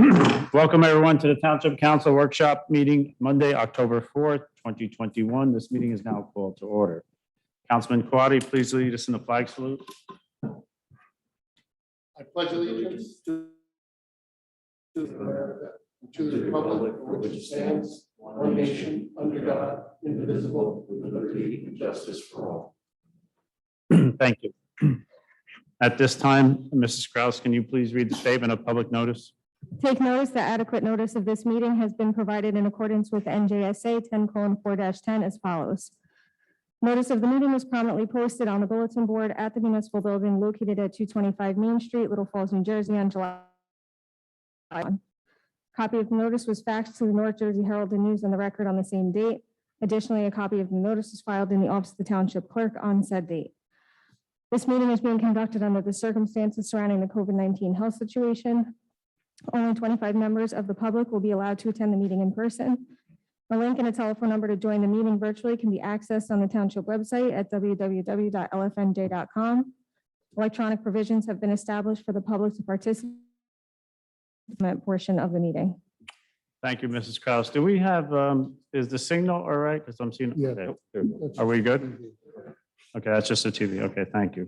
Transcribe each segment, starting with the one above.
Welcome everyone to the Township Council Workshop Meeting, Monday, October 4th, 2021. This meeting is now called to order. Councilman Quadri, please lead us in the flag salute. I pledge allegiance to America, and to the republic for which it stands, one nation, under God, indivisible, with liberty and justice for all. Thank you. At this time, Mrs. Kraus, can you please read the statement of public notice? Take notice that adequate notice of this meeting has been provided in accordance with NJSA 10:4-10 as follows. Notice of the meeting was prominently posted on the bulletin board at the municipal building located at 225 Main Street, Little Falls, New Jersey on July 1. Copy of the notice was faxed to the North Jersey Herald and News and the Record on the same date. Additionally, a copy of the notice was filed in the office of the township clerk on said date. This meeting is being conducted under the circumstances surrounding the COVID-19 health situation. Only 25 members of the public will be allowed to attend the meeting in person. A link and a telephone number to join the meeting virtually can be accessed on the township website at www.lfnj.com. Electronic provisions have been established for the public to participate in that portion of the meeting. Thank you, Mrs. Kraus. Do we have, is the signal all right? Because I'm seeing. Yeah. Okay. Are we good? Okay, that's just the TV. Okay, thank you.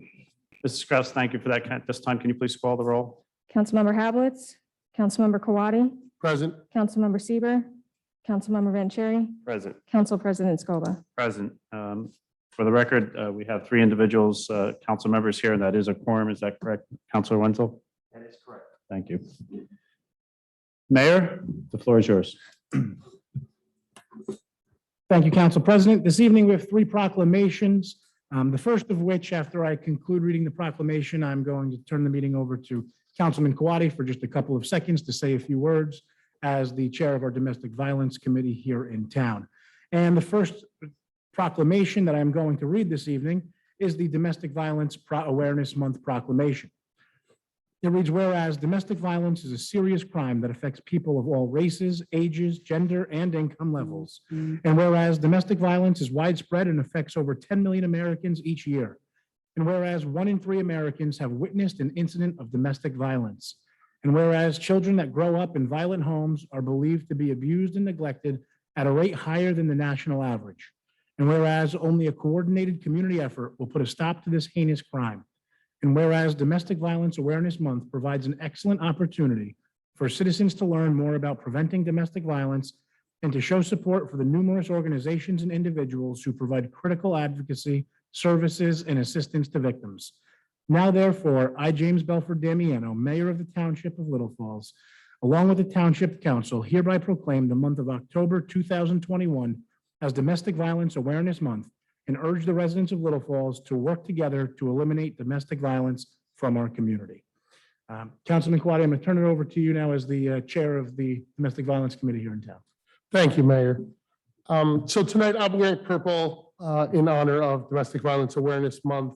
Mrs. Kraus, thank you for that. At this time, can you please call the roll? Councilmember Hablitz, Councilmember Kawadi, Present. Councilmember Sieber, Councilmember Vanchery, Present. Council President Scoba. Present. For the record, we have three individuals, council members here, and that is a quorum. Is that correct, Councilor Wenzel? That is correct. Thank you. Mayor, the floor is yours. Thank you, Council President. This evening, we have three proclamations. The first of which, after I conclude reading the proclamation, I'm going to turn the meeting over to Councilman Kawadi for just a couple of seconds to say a few words as the chair of our Domestic Violence Committee here in town. And the first proclamation that I'm going to read this evening is the Domestic Violence Awareness Month proclamation. It reads, whereas domestic violence is a serious crime that affects people of all races, ages, gender, and income levels. And whereas domestic violence is widespread and affects over 10 million Americans each year. And whereas 1 in 3 Americans have witnessed an incident of domestic violence. And whereas children that grow up in violent homes are believed to be abused and neglected at a rate higher than the national average. And whereas only a coordinated community effort will put a stop to this heinous crime. And whereas Domestic Violence Awareness Month provides an excellent opportunity for citizens to learn more about preventing domestic violence and to show support for the numerous organizations and individuals who provide critical advocacy, services, and assistance to victims. Now, therefore, I, James Belford Damiano, Mayor of the Township of Little Falls, along with the Township Council, hereby proclaim the month of October 2021 as Domestic Violence Awareness Month, and urge the residents of Little Falls to work together to eliminate domestic violence from our community. Councilman Quadri, I'm going to turn it over to you now as the chair of the Domestic Violence Committee here in town. Thank you, Mayor. So tonight I'm wearing purple in honor of Domestic Violence Awareness Month,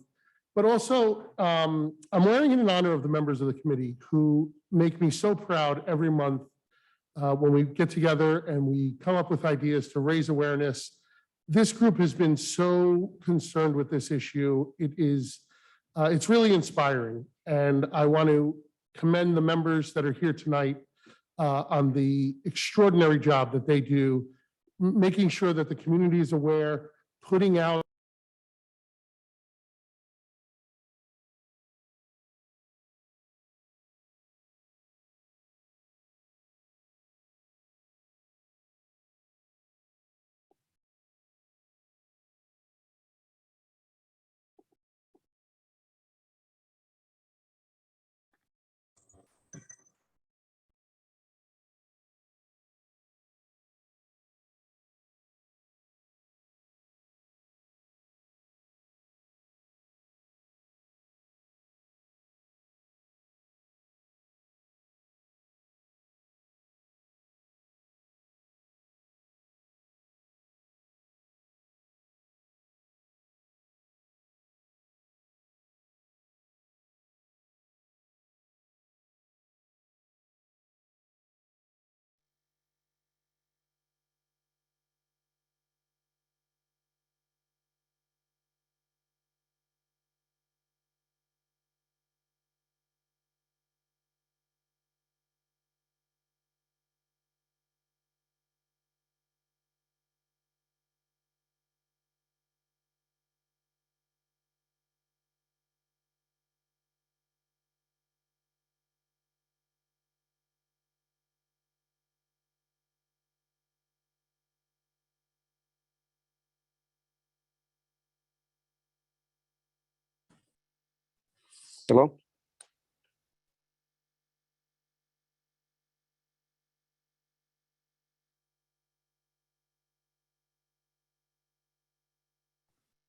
but also I'm wearing it in honor of the members of the committee who make me so proud every month when we get together and we come up with ideas to raise awareness. This group has been so concerned with this issue. It's really inspiring. And I want to commend the members that are here tonight on the extraordinary job that they do, making sure that the community is aware, putting out Hello?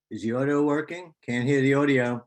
Is the audio working? Can't hear the audio.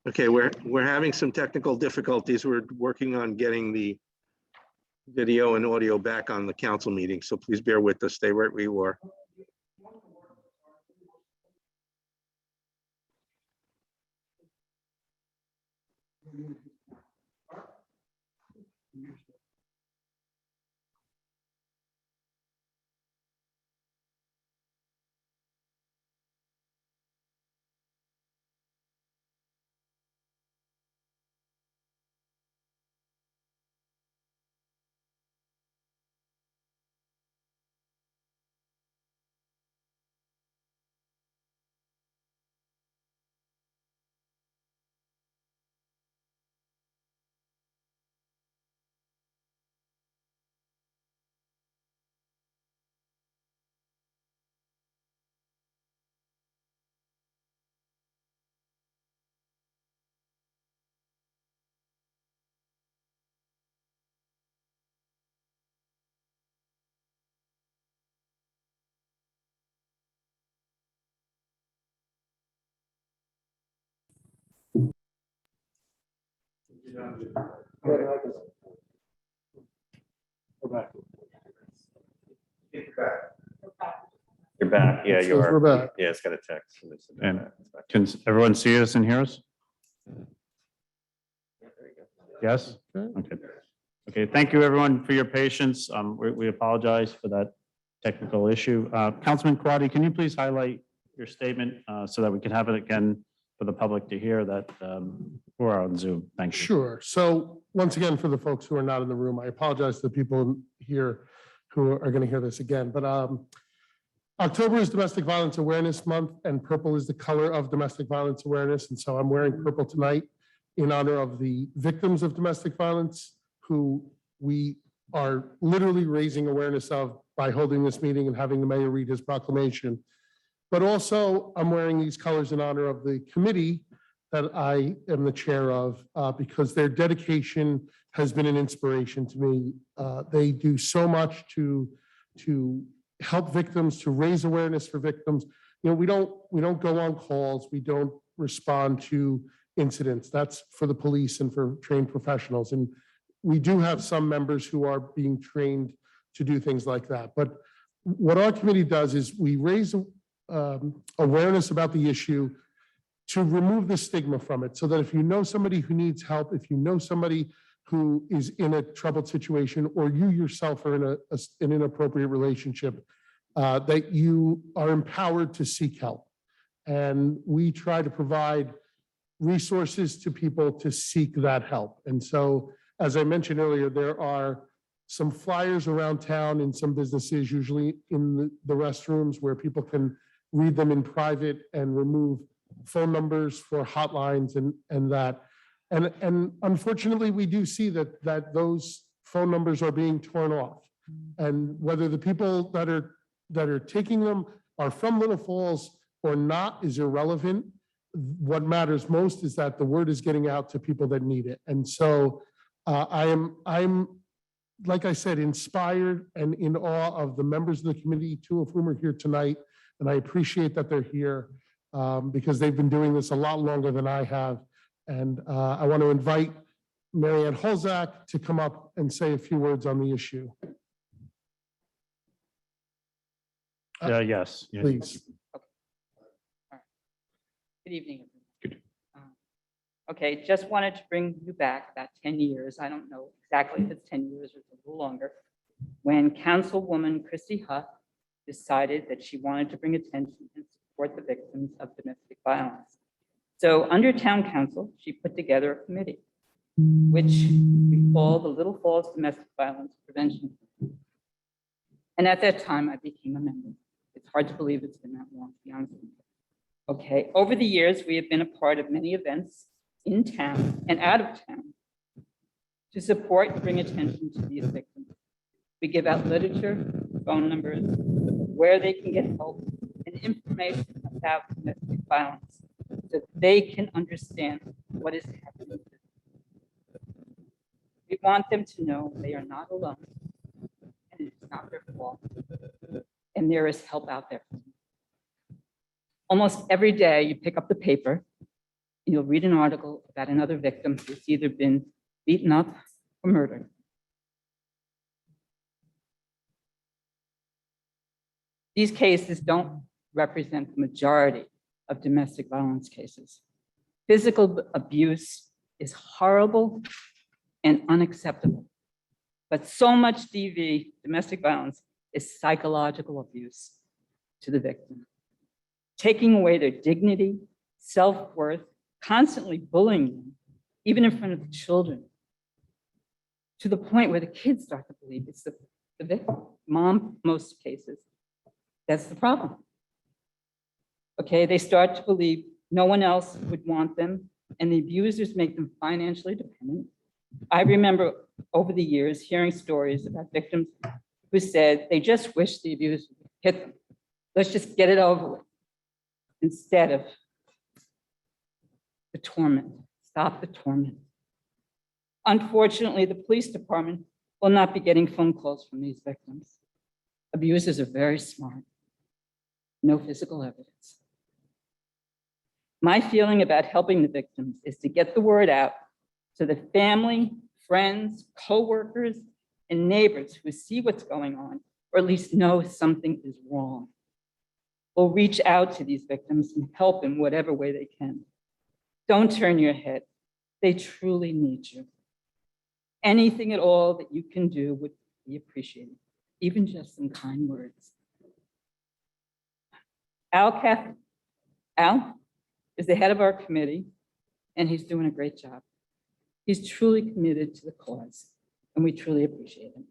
Okay, we're having some technical difficulties. We're working on getting the video and audio back on the council meeting, so please bear with us. Stay right where you are. You're back. Yeah, you Says we're are. back. Yeah, it's got a text. And can everyone see us and hear us? Yes? Okay. Okay, thank you, everyone, for your patience. We apologize for that technical issue. Councilman Quaddy, can you please highlight your statement so that we can have it again for the public to hear that who are on Zoom? Thank you. Sure. So once again, for the folks who are not in the room, I apologize to the people here who are going to hear this again. But October is Domestic Violence Awareness Month, and purple is the color of domestic violence awareness. And so I'm wearing purple tonight in honor of the victims of domestic violence who we are literally raising awareness of by holding this meeting and having the mayor read his proclamation. But also, I'm wearing these colors in honor of the committee that I am the chair of, because their dedication has been an inspiration to me. They do so much to help victims, to raise awareness for victims. You know, we don't go on calls, we don't respond to incidents. That's for the police and for trained professionals. And we do have some members who are being trained to do things like that. But what our committee does is we raise awareness about the issue to remove the stigma from it, so that if you know somebody who needs help, if you know somebody who is in a troubled situation, or you yourself are in an inappropriate relationship, that you are empowered to seek help. And we try to provide resources to people to seek that help. And so, as I mentioned earlier, there are some flyers around town in some businesses, usually in the restrooms, where people can read them in private and remove phone numbers for hotlines and that. And unfortunately, we do see that those phone numbers are being torn off. And whether the people that are taking them are from Little Falls or not is irrelevant. What matters most is that the word is getting out to people that need it. And so I'm, like I said, inspired and in awe of the members of the committee, two of whom are here tonight. And I appreciate that they're here because they've been doing this a lot longer than I have. And I want to invite Mary Ann Holzak to come up and say a few words on the issue. Yes. Yeah. Please. Good evening. Everyone. Okay, just wanted to bring you back about 10 years. I don't know exactly if it's 10 years or it's a little longer, when Councilwoman Christy Huff decided that she wanted to bring attention and support the victims of domestic violence. So under town council, she put together a committee, which we call the Little Falls Domestic Violence Prevention. And at that time, I became a member. It's hard to believe it's been that long, to be honest with you. Okay, over the years, we have been a part of many events in town and out of town to support and bring attention to these victims. We give out literature, phone numbers, where they can get help, and information about domestic violence so they can understand what is happening. We want them to know they are not alone and it is not their fault, and there is help out there. Almost every day you pick up the paper, you'll read an article about another victim who's either been beaten up or murdered. These cases don't represent the majority of domestic violence cases. Physical abuse is horrible and unacceptable, but so much DV, domestic violence, is psychological abuse to the victim, taking away their dignity, self-worth, constantly bullying them, even in front of the children, to the point where the kids start to believe it's the victim. Mom, most cases, that's the problem. Okay, they start to believe no one else would want them, and the abusers make them financially dependent. I remember over the years hearing stories about victims who said they just wish the abuser would hit them. Let's just get it over with, instead of the torment. Stop the torment. Unfortunately, the police department will not be getting phone calls from these victims. Abusers are very smart. No physical evidence. My feeling about helping the victims is to get the word out so that family, friends, coworkers, and neighbors who see what's going on, or at least know something is wrong, will reach out to these victims and help in whatever way they can. Don't turn your head. They truly need you. Anything at all that you can do would be appreciated, even just some kind words. Al is the head of our committee, and he's doing a great job. He's truly committed to the cause, and we truly appreciate him.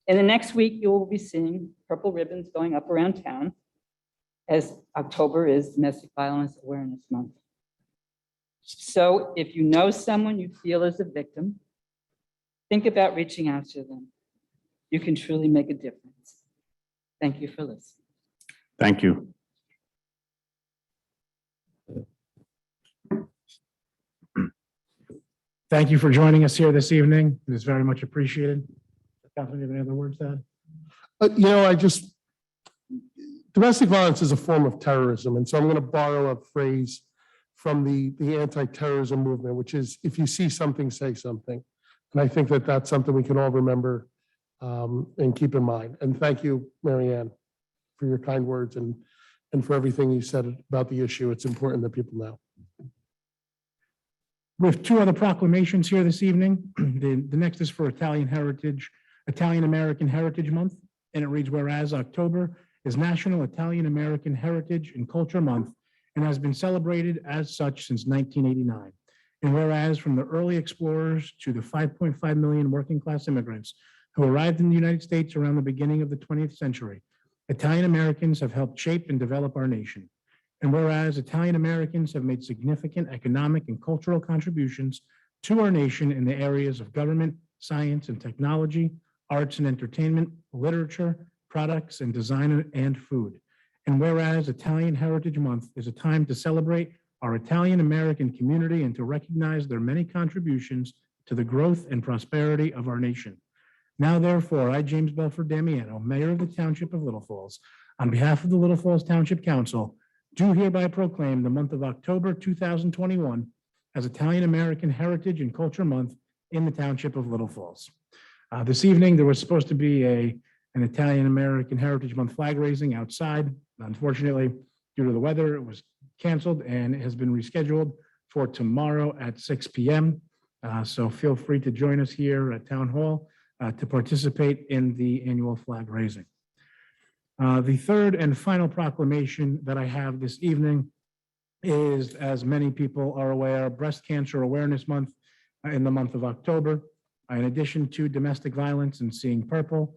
In the next week, you will be seeing purple ribbons going up around town, as October is Domestic Violence Awareness Month. So if you know someone you feel is a victim, think about reaching out to them. You can truly make a difference. Thank you for listening. Thank you. Thank you for joining us here this evening. It is very much appreciated. Councilman, you have any other words to add? Domestic violence is a form of terrorism. And so I'm going to borrow a phrase from the anti-terrorism movement, which is, if you see something, say something. And I think that that's something we can all remember and keep in mind. And thank you, Mary Ann, for your kind words and for everything you said about the issue. It's important that people know. We have two other proclamations here this evening. The next is for Italian American Heritage Month, and it reads, whereas October is National Italian American Heritage and Culture Month and has been celebrated as such since 1989. And whereas from the early explorers to the 5.5 million working class immigrants who arrived in the United States around the beginning of the 20th century, Italian Americans have helped shape and develop our nation. And whereas Italian Americans have made significant economic and cultural contributions to our nation in the areas of government, science and technology, arts and entertainment, literature, products and design and food. And whereas Italian Heritage Month is a time to celebrate our Italian American community and to recognize their many contributions to the growth and prosperity of our nation. Now, therefore, I, James Belford Damiano, Mayor of the Township of Little Falls, on behalf of the Little Falls Township Council, do hereby proclaim the month of October 2021 as Italian American Heritage and Culture Month in the Township of Little Falls. This evening, there was supposed to be a an Italian American Heritage Month flag raising outside. Unfortunately, due to the weather, it was canceled and it has been rescheduled for tomorrow at 6 p.m. So feel free to join us here at Town Hall to participate in the annual flag raising. The third and final proclamation that I have this evening is, as many people are aware, Breast Cancer Awareness Month in the month of October. In addition to domestic violence and seeing purple,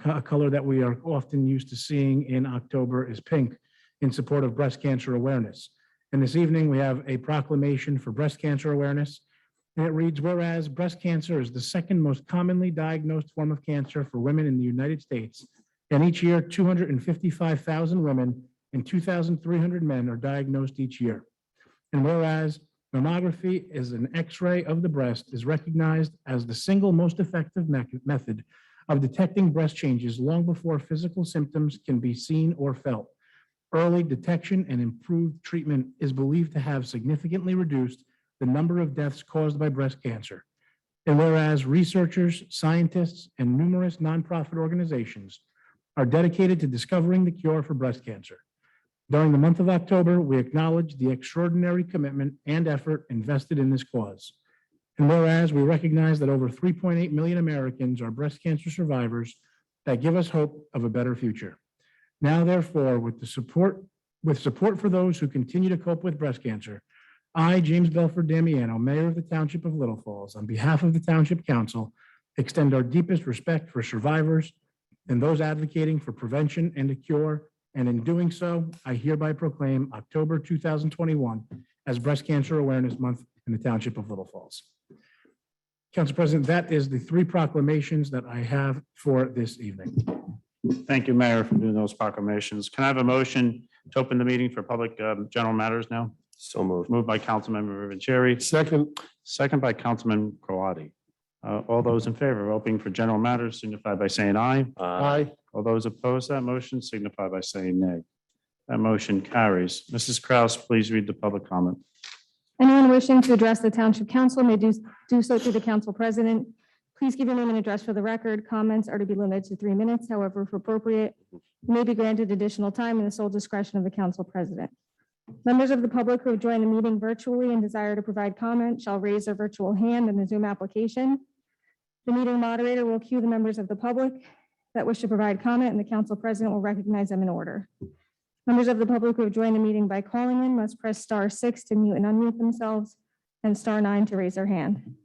a color that we are often used to seeing in October is pink in support of breast cancer awareness. And this evening, we have a proclamation for breast cancer awareness. And it reads, whereas breast cancer is the second most commonly diagnosed form of cancer for women in the United States. And each year, 255,000 women and 2,300 men are diagnosed each year. And whereas mammography is an X-ray of the breast is recognized as the single most effective method of detecting breast changes long before physical symptoms can be seen or felt. Early detection and improved treatment is believed to have significantly reduced the number of deaths caused by breast cancer. And whereas researchers, scientists, and numerous nonprofit organizations are dedicated to discovering the cure for breast cancer. During the month of October, we acknowledge the extraordinary commitment and effort invested in this cause. And whereas we recognize that over 3.8 million Americans are breast cancer survivors that give us hope of a better future. Now, therefore, with support for those who continue to cope with breast cancer, I, James Belford Damiano, Mayor of the Township of Little Falls, on behalf of the Township Council, extend our deepest respect for survivors and those advocating for prevention and a cure. And in doing so, I hereby proclaim October 2021 as Breast Cancer Awareness Month in the Township of Little Falls. Council President, that is the three proclamations that I have for this evening. Thank you, Mayor, for doing those proclamations. Can I have a motion to open the meeting for public general matters now? So moved. Moved by Councilmember Vanchery, Second. second by Councilman Kroati. All those in favor of opening for general matters signify by saying aye. Aye. All those opposed to that motion signify by saying nay. That motion carries. Mrs. Kraus, please read the public comment. Anyone wishing to address the Township Council may do so through the Council President. Please give your name and address for the record. Comments are to be limited to 3 minutes. However, if appropriate, may be granted additional time in the sole discretion of the Council President. Members of the public who have joined the meeting virtually and desire to provide comment shall raise their virtual hand in the Zoom application. The meeting moderator will cue the members of the public that wish to provide comment, and the Council President will recognize them in order. Members of the public who have joined the meeting by calling in must press *6 to mute and unmute themselves and *9 to raise their hand.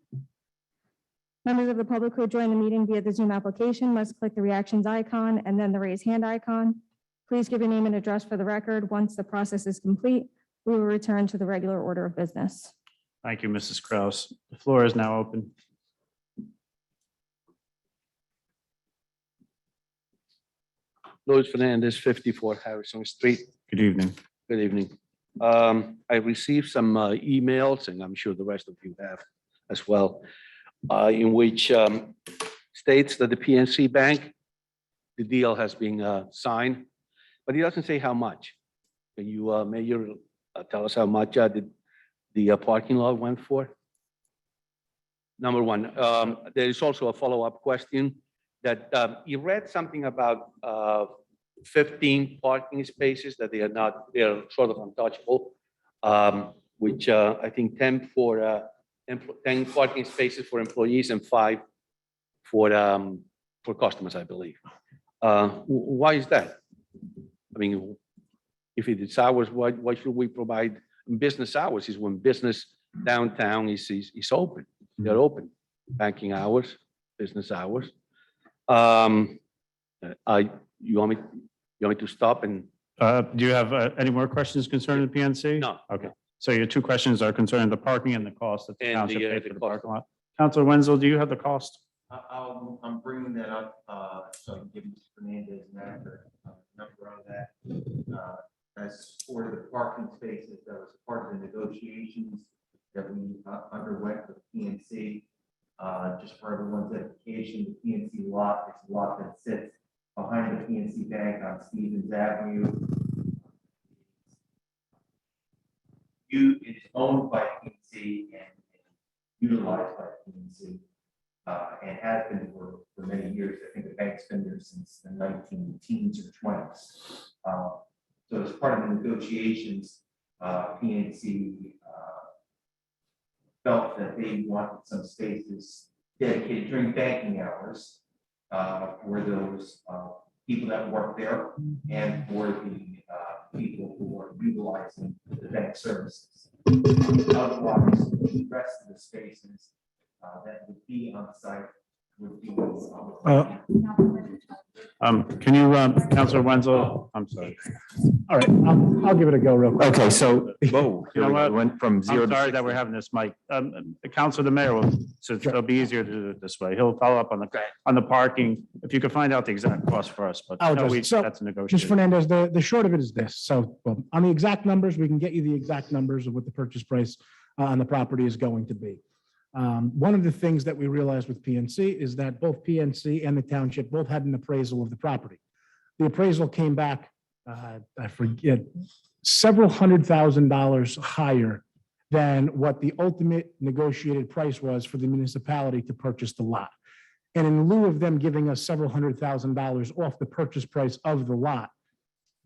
Members of the public who have joined the meeting via the Zoom application must click the reactions icon and then the raise hand icon. Please give your name and address for the record. Once the process is complete, we will return to the regular order of business. Thank you, Mrs. Kraus. The floor is now open. Louis Fernandez, 54 Harrison Street. Good evening. Good evening. I received some emails, and I'm sure the rest of you have as well, in which states that the PNC Bank, the deal has been signed, but it doesn't say how much. Can you, Mayor, tell us how much the parking lot went for? Number one, there is also a follow-up question that you read something about 15 parking spaces that they're sort of untouchable, which I think 10 parking spaces for employees and 5 for customers, I believe. Why is that? I mean, if it is hours, why should we provide business hours? Is when business downtown is open. They're open, banking hours, business hours. You want me to stop and? Do you have any more questions concerning the PNC? No. Okay. So your two questions are concerning the parking and the cost that the And township the, paid the for the cost. parking lot. Councilor Wenzel, do you have the cost? I'm bringing that up, so I can give Mr. Fernandez an accurate number on that. As for the parking spaces, that was part of the negotiations that we underwent with PNC. Just for everyone's edification, the PNC lot is a lot that sits behind the PNC Bank on Stevens Avenue. It is owned by PNC and utilized by PNC. and has been for many years. I think the bank's been there since the 19 teens or 20s. So as part of the negotiations, PNC felt that they wanted some spaces dedicated during banking hours for those people that work there and for the people who are utilizing the bank services. Otherwise, the rest of the spaces that would be on site would be. Can you, Counselor Wenzel? I'm sorry. All right, I'll give it a go real quick. Okay, so, whoa, You know here we go. what? We went from 0 I'm to sorry that 60. we're having this, Mike. The Counselor, the mayor will, so it'll be easier to do it this way. He'll follow up on the parking. If you could find out the exact cost for us, but I'll no, address we- it. So, that's a Mr. negotiation. Fernandez, the short of it is this. So well, on the exact numbers, we can get you the exact numbers of what the purchase price on the property is going to be. One of the things that we realized with PNC is that both PNC and the township both had an appraisal of the property. The appraisal came back, I forget, several $100,000 higher than what the ultimate negotiated price was for the municipality to purchase the lot. And in lieu of them giving us several $100,000 off the purchase price of the lot,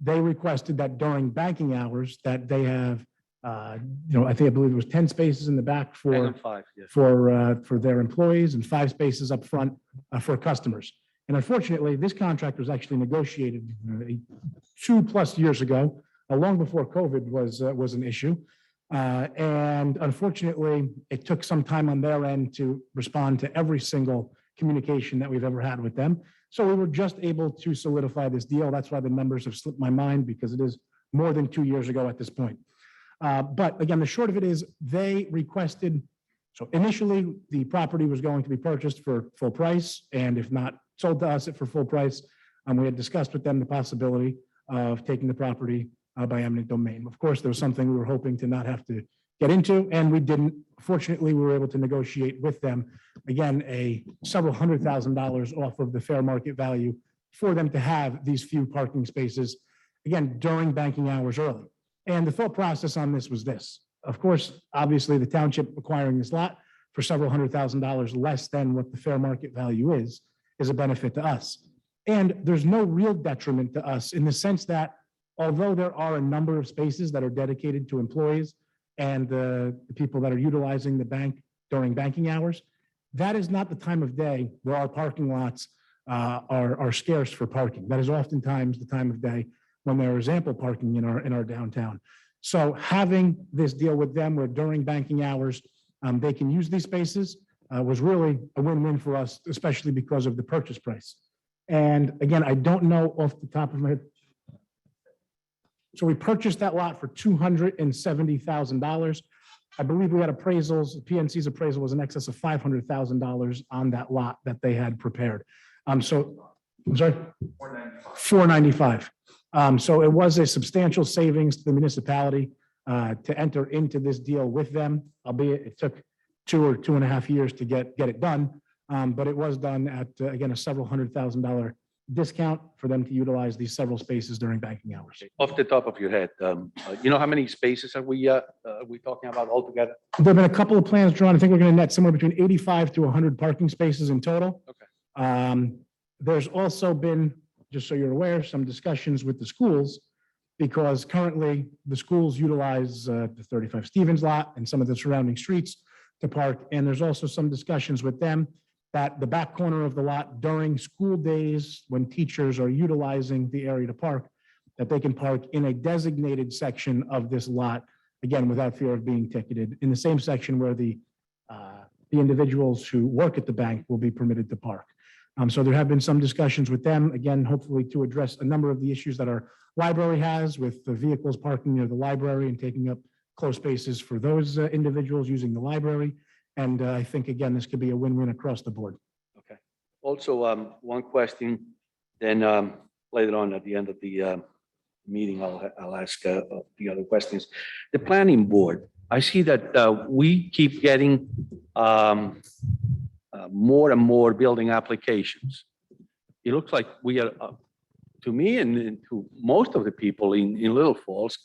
they requested that during banking hours that they have, I believe it was 10 spaces in the back 10 for and 5, yes. for their employees and 5 spaces up front for customers. And unfortunately, this contract was actually negotiated 2+ years ago, long before COVID was an issue. And unfortunately, it took some time on their end to respond to every single communication that we've ever had with them. So we were just able to solidify this deal. That's why the numbers have slipped my mind, because it is more than 2 years ago at this point. But again, the short of it is they requested, so initially the property was going to be purchased for full price, and if not sold to us for full price, we had discussed with them the possibility of taking the property by eminent domain. Of course, there was something we were hoping to not have to get into, and we didn't. Fortunately, we were able to negotiate with them, again, a several $100,000 off of the fair market value for them to have these few parking spaces, again, during banking hours early. And the thought process on this was this. Of course, obviously, the township acquiring this lot for several $100,000 less than what the fair market value is a benefit to us. And there's no real detriment to us in the sense that although there are a number of spaces that are dedicated to employees and the people that are utilizing the bank during banking hours, that is not the time of day where our parking lots are scarce for parking. That is oftentimes the time of day when there is ample parking in our downtown. So having this deal with them where during banking hours, they can use these spaces was really a win-win for us, especially because of the purchase price. And again, I don't know off the top of my head. So we purchased that lot for $270,000. I believe we had appraisals, PNC's appraisal was in excess of $500,000 on that lot that they had prepared. I'm sorry, $495. So it was a substantial savings to the municipality to enter into this deal with them, albeit it took 2 or 2.5 years to get it done. But it was done at, again, a several $100,000 discount for them to utilize these several spaces during banking hours. Off the top of your head, you know how many spaces are we talking about altogether? There have been a couple of plans drawn. I think we're going to net somewhere between 85 to 100 parking spaces in total. Okay. There's also been, just so you're aware, some discussions with the schools, because currently the schools utilize the 35 Stevens lot and some of the surrounding streets to park. And there's also some discussions with them that the back corner of the lot during school days, when teachers are utilizing the area to park, that they can park in a designated section of this lot, again, without fear of being ticketed, in the same section where the individuals who work at the bank will be permitted to park. So there have been some discussions with them, again, hopefully to address a number of the issues that our library has with the vehicles parking near the library and taking up close spaces for those individuals using the library. And I think, again, this could be a win-win across the board. Okay. Also, one question, then later on at the end of the meeting, I'll ask the other questions. The planning board, I see that we keep getting more and more building applications. It looks like we are, to me and to most of the people in Little Falls,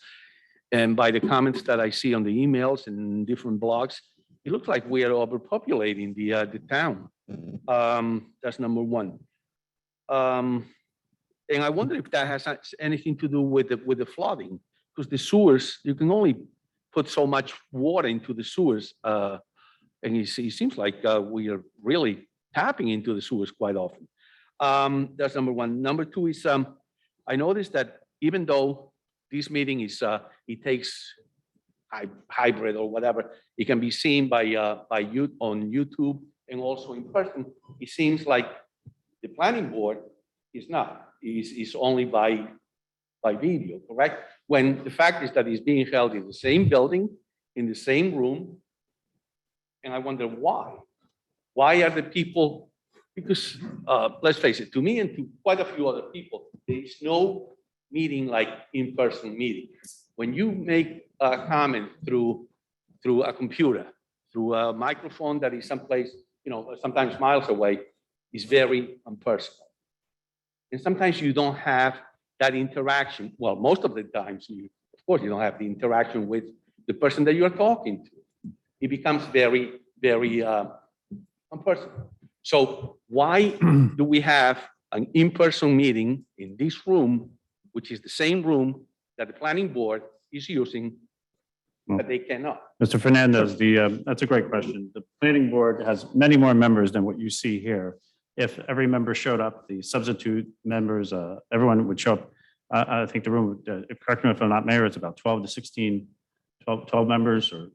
and by the comments that I see on the emails and different blogs, it looks like we are overpopulating the town. That's number one. And I wonder if that has anything to do with the flooding, because the sewers, you can only put so much water into the sewers. And it seems like we are really tapping into the sewers quite often. That's number one. Number two is I noticed that even though this meeting is, it takes hybrid or whatever, it can be seen by you on YouTube and also in person. It seems like the planning board is not, is only by video, correct? When the fact is that it's being held in the same building, in the same room. And I wonder why. Why are the people, because let's face it, to me and to quite a few other people, there is no meeting like in-person meeting. When you make a comment through a computer, through a microphone that is someplace, sometimes miles away, is very impersonal. And sometimes you don't have that interaction. Well, most of the times, of course, you don't have the interaction with the person that you're talking to. It becomes very, very impersonal. So why do we have an in-person meeting in this room, which is the same room that the planning board is using, but they cannot? Mr. Fernandez, that's a great question. The planning board has many more members than what you see here. If every member showed up, the substitute members, everyone would show up. I think the room, correct me if I'm not mayor, it's about 12 to 16, 12 members or,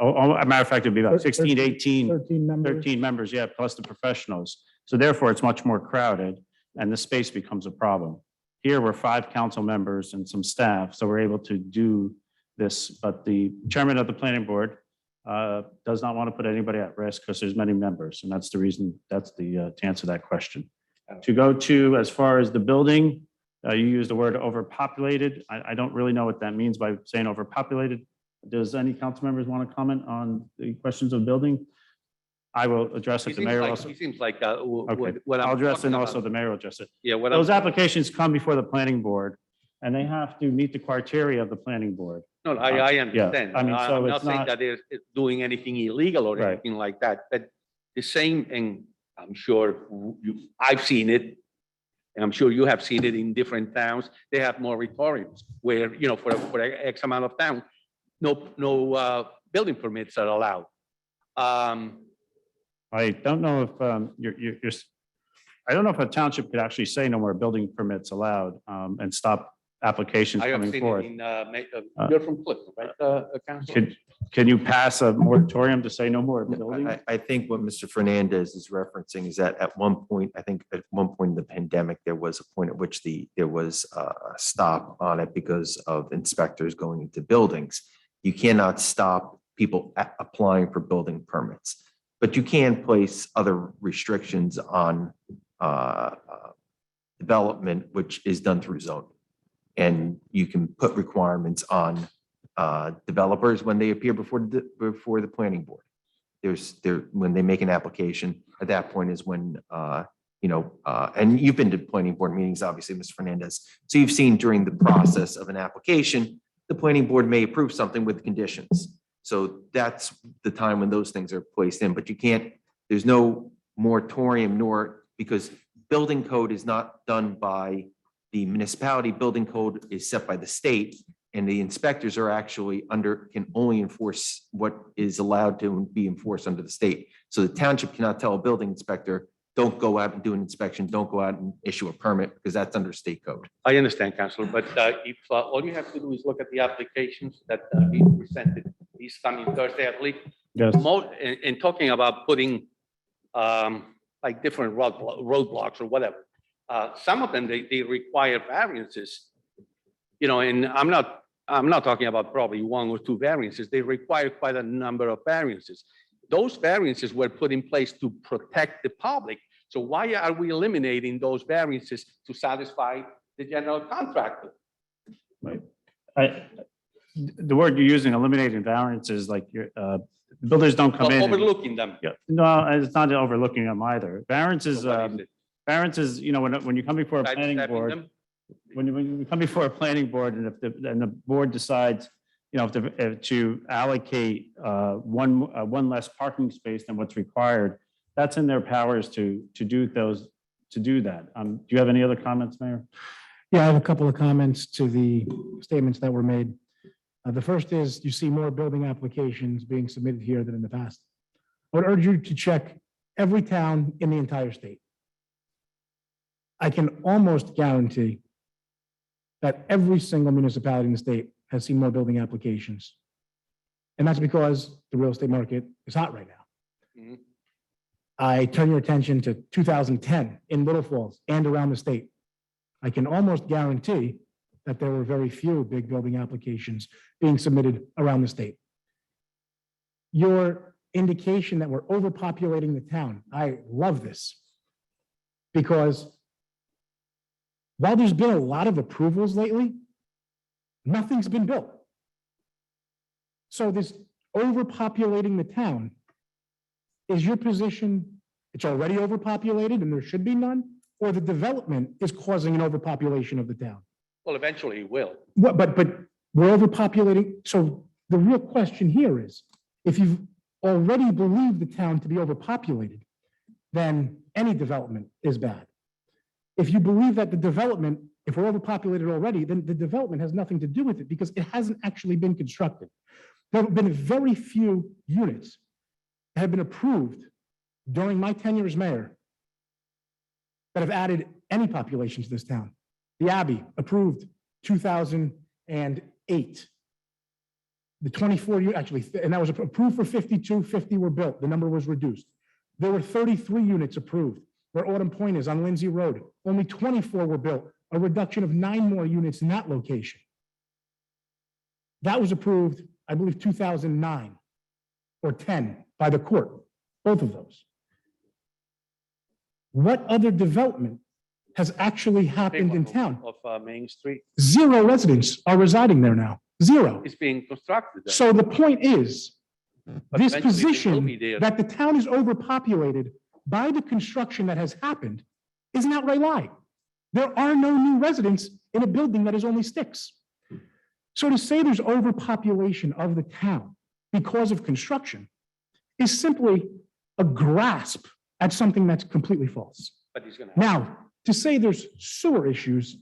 a matter of fact, it'd be about 16, 18, 13 members. 13 members, yeah, plus the professionals. So therefore, it's much more crowded and the space becomes a problem. Here, we're 5 council members and some staff, so we're able to do this, but the chairman of the planning board does not want to put anybody at risk because there's many members, and that's the reason, that's the, to answer that question. To go to, as far as the building, you use the word overpopulated. I don't really know what that means by saying overpopulated. Does any council members want to comment on the questions of building? I will address it. The mayor also. It seems like Okay, what I'm I'll address it, talking and about. also the mayor will address it. Yeah, what Those applications come before the planning board, and they have to meet the criteria of the planning board. No, I understand. I mean, so I'm not it's saying not- that they're doing anything illegal or Right. anything like that, but the same, and I'm sure I've seen it, and I'm sure you have seen it in different towns. They have moratoriums where, for X amount of time, no building permits are allowed. I don't know if I don't know if a township could actually say no more building permits allowed and stop applications I have coming seen forward. it in, you're from Clifton, right, Councilor? Can you pass a moratorium to say no more building? I think what Mr. Fernandez is referencing is that at one point, I think at one point in the pandemic, there was a point at which there was a stop on it because of inspectors going into buildings. You cannot stop people applying for building permits, but you can place other restrictions on development, which is done through zoning. And you can put requirements on developers when they appear before the planning board. When they make an application, at that point is when, and you've been to planning board meetings, obviously, Mr. Fernandez. So you've seen during the process of an application, the planning board may approve something with conditions. So that's the time when those things are placed in, but you can't, there's no moratorium because building code is not done by the municipality. Building code is set by the state, and the inspectors are actually can only enforce what is allowed to be enforced under the state. So the township cannot tell a building inspector, don't go out and do an inspection, don't go out and issue a permit, because that's under state code. I understand, Councilor, but if all you have to do is look at the applications that are being presented this coming Thursday, I believe. Yes. And talking about putting like different roadblocks or whatever. Some of them, they require variances, and I'm not talking about probably 1 or 2 variances. They require quite a number of variances. Those variances were put in place to protect the public. So why are we eliminating those variances to satisfy the general contractor? Right. The word you're using, eliminating variances, like builders don't come in. Overlooking them. Yeah, no, it's not overlooking them either. Variances, So what is it? variances, when you come before a planning Sidestepping board, them? when you come before a planning board, and if the board decides, if to allocate one less parking space than what's required, that's in their powers to do those, to do that. Do you have any other comments, Mayor? Yeah, I have a couple of comments to the statements that were made. The first is you see more building applications being submitted here than in the past. I would urge you to check every town in the entire state. I can almost guarantee that every single municipality in the state has seen more building applications. And that's because the real estate market is hot right now. Mhm. I turn your attention to 2010 in Little Falls and around the state. I can almost guarantee that there were very few big building applications being submitted around the state. Your indication that we're overpopulating the town, I love this. Because while there's been a lot of approvals lately, nothing's been built. So this overpopulating the town, is your position, it's already overpopulated and there should be none? Or the development is causing an overpopulation of the town? Well, eventually it will. But we're overpopulating. So the real question here is, if you've already believed the town to be overpopulated, then any development is bad. If you believe that the development, if we're overpopulated already, then the development has nothing to do with it because it hasn't actually been constructed. There have been very few units that have been approved during my tenure as mayor that have added any population to this town. The Abbey, approved 2008. The 24, actually, and that was approved for 52, 50 were built. The number was reduced. There were 33 units approved where Autumn Point is on Lindsay Road. Only 24 were built, a reduction of 9 more units in that location. That was approved, I believe, 2009 or 10 by the court, both of those. What other development has actually happened in town? Of Main Street. 0 residents are residing there now. 0. It's being constructed. there. So the point is, But this eventually it will position be there. that the town is overpopulated by the construction that has happened is an outright lie. There are no new residents in a building that is only sticks. So to say there's overpopulation of the town because of construction is simply a grasp at something that's completely false. But it's gonna. Now, to say there's sewer issues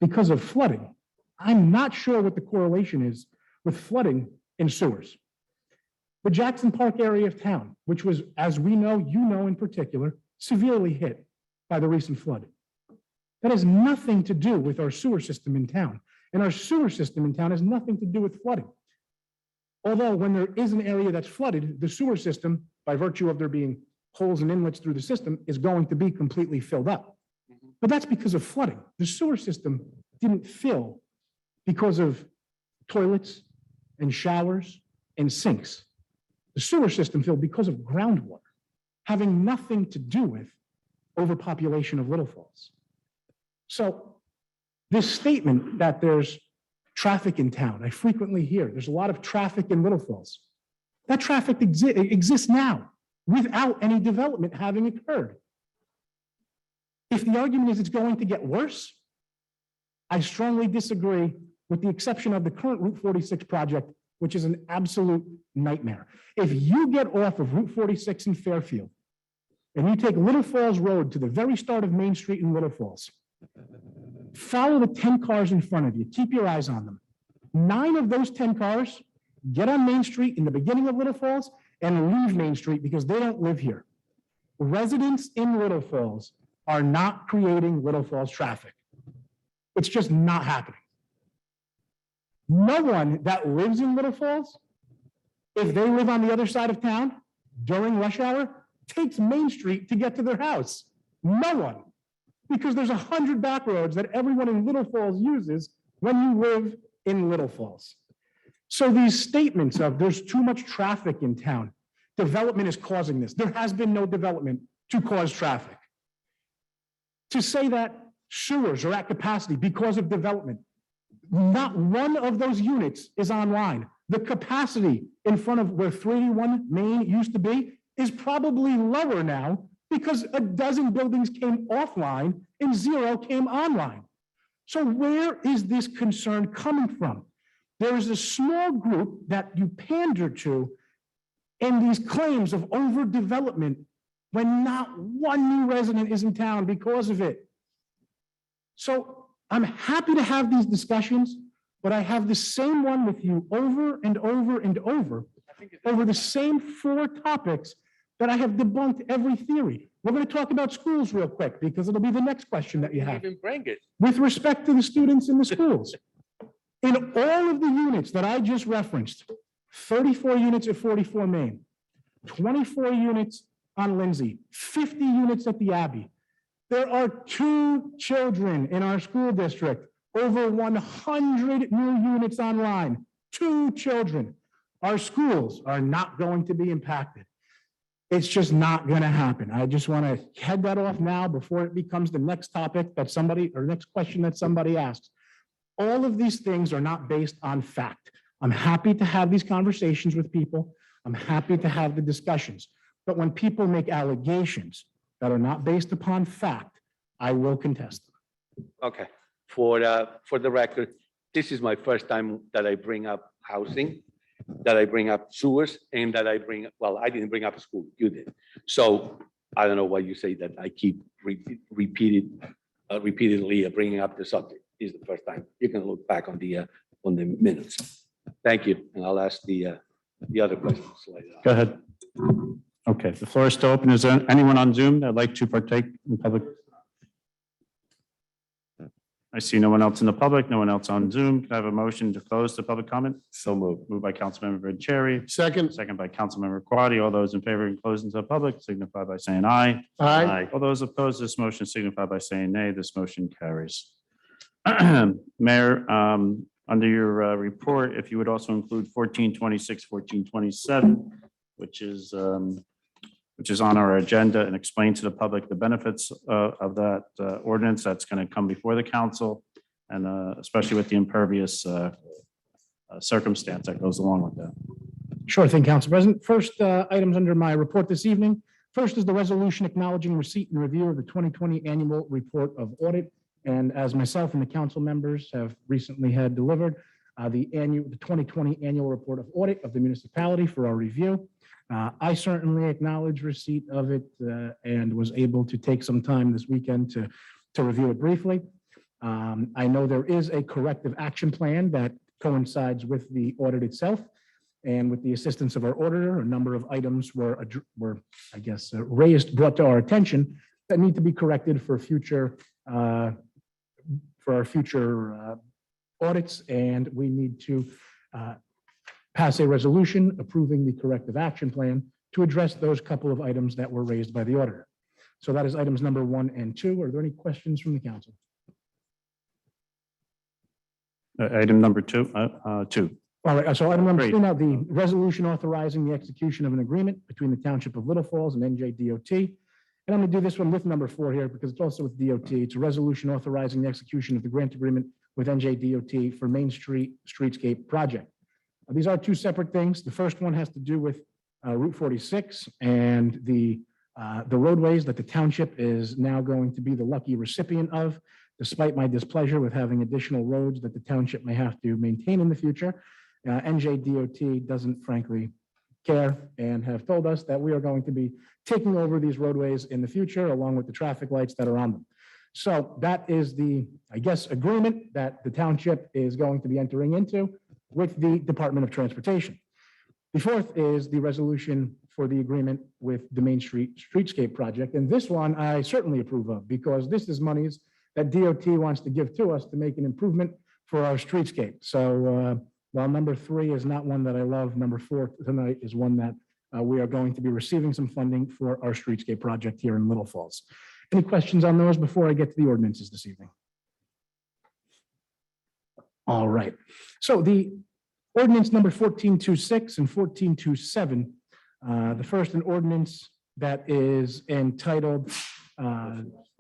because of flooding, I'm not sure what the correlation is with flooding in sewers. The Jackson Park area of town, which was, as we know, you know in particular, severely hit by the recent flood. That has nothing to do with our sewer system in town. And our sewer system in town has nothing to do with flooding. Although when there is an area that's flooded, the sewer system, by virtue of there being holes and inlets through the system, is going to be completely filled up. But that's because of flooding. The sewer system didn't fill because of toilets and showers and sinks. The sewer system filled because of groundwater, having nothing to do with overpopulation of Little Falls. So this statement that there's traffic in town, I frequently hear there's a lot of traffic in Little Falls. That traffic exists now without any development having occurred. If the argument is it's going to get worse, I strongly disagree, with the exception of the current Route 46 project, which is an absolute nightmare. If you get off of Route 46 in Fairfield and you take Little Falls Road to the very start of Main Street in Little Falls, follow the 10 cars in front of you, keep your eyes on them. 9 of those 10 cars get on Main Street in the beginning of Little Falls and leave Main Street because they don't live here. Residents in Little Falls are not creating Little Falls traffic. It's just not happening. No one that lives in Little Falls, if they live on the other side of town during rush hour, takes Main Street to get to their house. No one. Because there's 100 back roads that everyone in Little Falls uses when you live in Little Falls. So these statements of there's too much traffic in town, development is causing this. There has been no development to cause traffic. To say that sewers are at capacity because of development, not one of those units is online. The capacity in front of where 381 Main used to be is probably lower now because a dozen buildings came offline and 0 came online. So where is this concern coming from? There is a small group that you pander to in these claims of overdevelopment when not one new resident is in town because of it. So I'm happy to have these discussions, but I have the same one with you over and over and over the same 4 topics that I have debunked every theory. We're going to talk about schools real quick because it'll be the next question that you have. Even bring it. With respect to the students in the schools, in all of the units that I just referenced, 34 units at 44 Main, 24 units on Lindsay, 50 units at the Abbey. There are 2 children in our school district, over 100 new units online, 2 children. Our schools are not going to be impacted. It's just not going to happen. I just want to head that off now before it becomes the next topic that somebody, or next question that somebody asks. All of these things are not based on fact. I'm happy to have these conversations with people. I'm happy to have the discussions. But when people make allegations that are not based upon fact, I will contest them. Okay, for the record, this is my first time that I bring up housing, that I bring up sewers, and that I bring, well, I didn't bring up a school, you did. So I don't know why you say that I keep repeatedly bringing up the subject. This is the first time. You can look back on the minutes. Thank you, and I'll ask the other questions later on. Go ahead. Okay, the floor is still open. Is there anyone on Zoom that'd like to partake in public? I see no one else in the public, no one else on Zoom. Can I have a motion to close the public comment? So moved. Moved by Councilmember Vanchery, Second. second by Councilmember Quaddy. All those in favor of closing to the public signify by saying aye. Aye. All those opposed to this motion signify by saying nay. This motion carries. Mayor, under your report, if you would also include 1426, 1427, which is on our agenda, and explain to the public the benefits of that ordinance that's going to come before the council, and especially with the impervious circumstance that goes along with that. Sure thing, Council President. First items under my report this evening. First is the resolution acknowledging receipt and review of the 2020 annual report of audit. And as myself and the council members have recently had delivered the 2020 annual report of audit of the municipality for our review. I certainly acknowledge receipt of it and was able to take some time this weekend to review it briefly. I know there is a corrective action plan that coincides with the audit itself. And with the assistance of our auditor, a number of items were I guess, brought to our attention that need to be corrected for our future audits. And we need to pass a resolution approving the corrective action plan to address those couple of items that were raised by the auditor. So that is items number 1 and 2. Are there any questions from the council? Item number 2, 2. All right, so item number Great. 2 now, the resolution authorizing the execution of an agreement between the Township of Little Falls and NJDOT. And I'm going to do this one with number 4 here because it's also with DOT. It's a resolution authorizing the execution of the grant agreement with NJDOT for Main Street Streetscape Project. These are 2 separate things. The first one has to do with Route 46 and the roadways that the township is now going to be the lucky recipient of, despite my displeasure with having additional roads that the township may have to maintain in the future. NJDOT doesn't frankly care and have told us that we are going to be taking over these roadways in the future, along with the traffic lights that are on them. So that is the, I guess, agreement that the township is going to be entering into with the Department of Transportation. The fourth is the resolution for the agreement with the Main Street Streetscape Project. And this one I certainly approve of because this is monies that DOT wants to give to us to make an improvement for our streetscape. So while number 3 is not one that I love, number 4 tonight is one that we are going to be receiving some funding for our streetscape project here in Little Falls. Any questions on those before I get to the ordinances this evening? All right. So the ordinance number 1426 and 1427, the first an ordinance that is entitled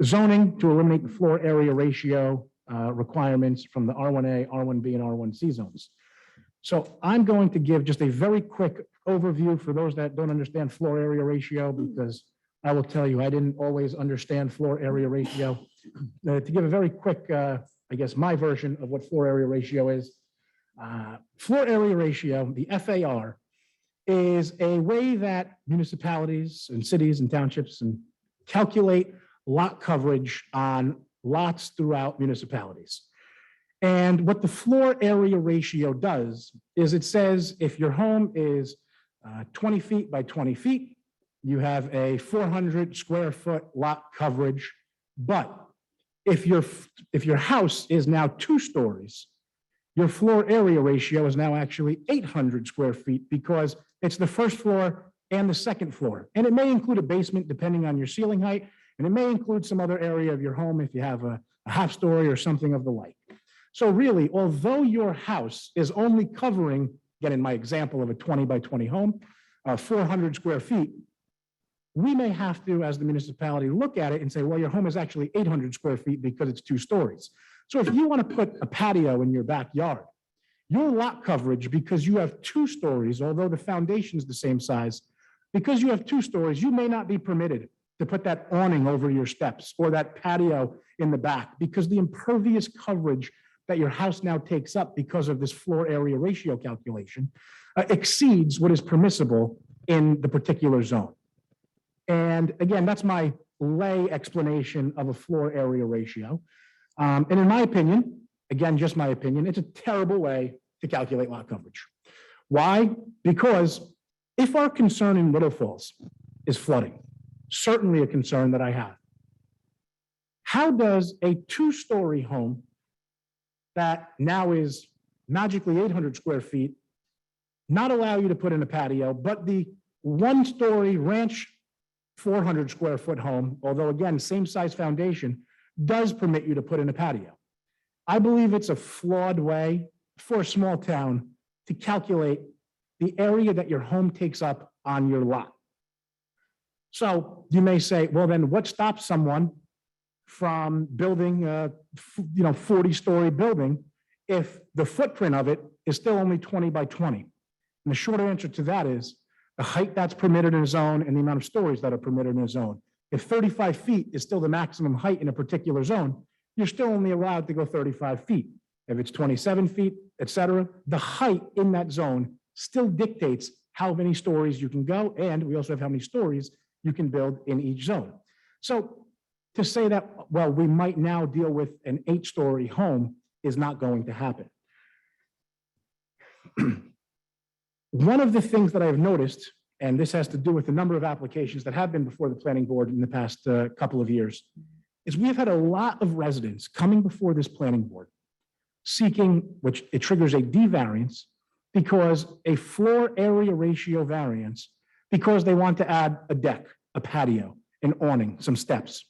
zoning to eliminate the floor area ratio requirements from the R1A, R1B, and R1C zones. So I'm going to give just a very quick overview for those that don't understand floor area ratio, because I will tell you, I didn't always understand floor area ratio. To give a very quick, I guess, my version of what floor area ratio is. Floor area ratio, the FAR, is a way that municipalities and cities and townships and calculate lot coverage on lots throughout municipalities. And what the floor area ratio does is it says if your home is 20 feet by 20 feet, you have a 400 square foot lot coverage. But if your house is now 2 stories, your floor area ratio is now actually 800 square feet because it's the first floor and the second floor. And it may include a basement depending on your ceiling height, and it may include some other area of your home if you have a half story or something of the like. So really, although your house is only covering, again, in my example of a 20 by 20 home, 400 square feet, we may have to, as the municipality, look at it and say, well, your home is actually 800 square feet because it's 2 stories. So if you want to put a patio in your backyard, your lot coverage, because you have 2 stories, although the foundation is the same size, because you have 2 stories, you may not be permitted to put that awning over your steps or that patio in the back because the impervious coverage that your house now takes up because of this floor area ratio calculation exceeds what is permissible in the particular zone. And again, that's my lay explanation of a floor area ratio. And in my opinion, again, just my opinion, it's a terrible way to calculate lot coverage. Why? Because if our concern in Little Falls is flooding, certainly a concern that I have, how does a 2-story home that now is magically 800 square feet not allow you to put in a patio, but the 1-story ranch 400 square foot home, although again, same size foundation, does permit you to put in a patio? I believe it's a flawed way for a small town to calculate the area that your home takes up on your lot. So you may say, well, then what stops someone from building a 40-story building if the footprint of it is still only 20 by 20? And the short answer to that is the height that's permitted in a zone and the amount of stories that are permitted in a zone. If 35 feet is still the maximum height in a particular zone, you're still only allowed to go 35 feet. If it's 27 feet, et cetera, the height in that zone still dictates how many stories you can go, and we also have how many stories you can build in each zone. So to say that, well, we might now deal with an 8-story home is not going to happen. One of the things that I've noticed, and this has to do with the number of applications that have been before the planning board in the past couple of years, is we've had a lot of residents coming before this planning board seeking, which it triggers a D variance because a floor area ratio variance, because they want to add a deck, a patio, an awning, some steps.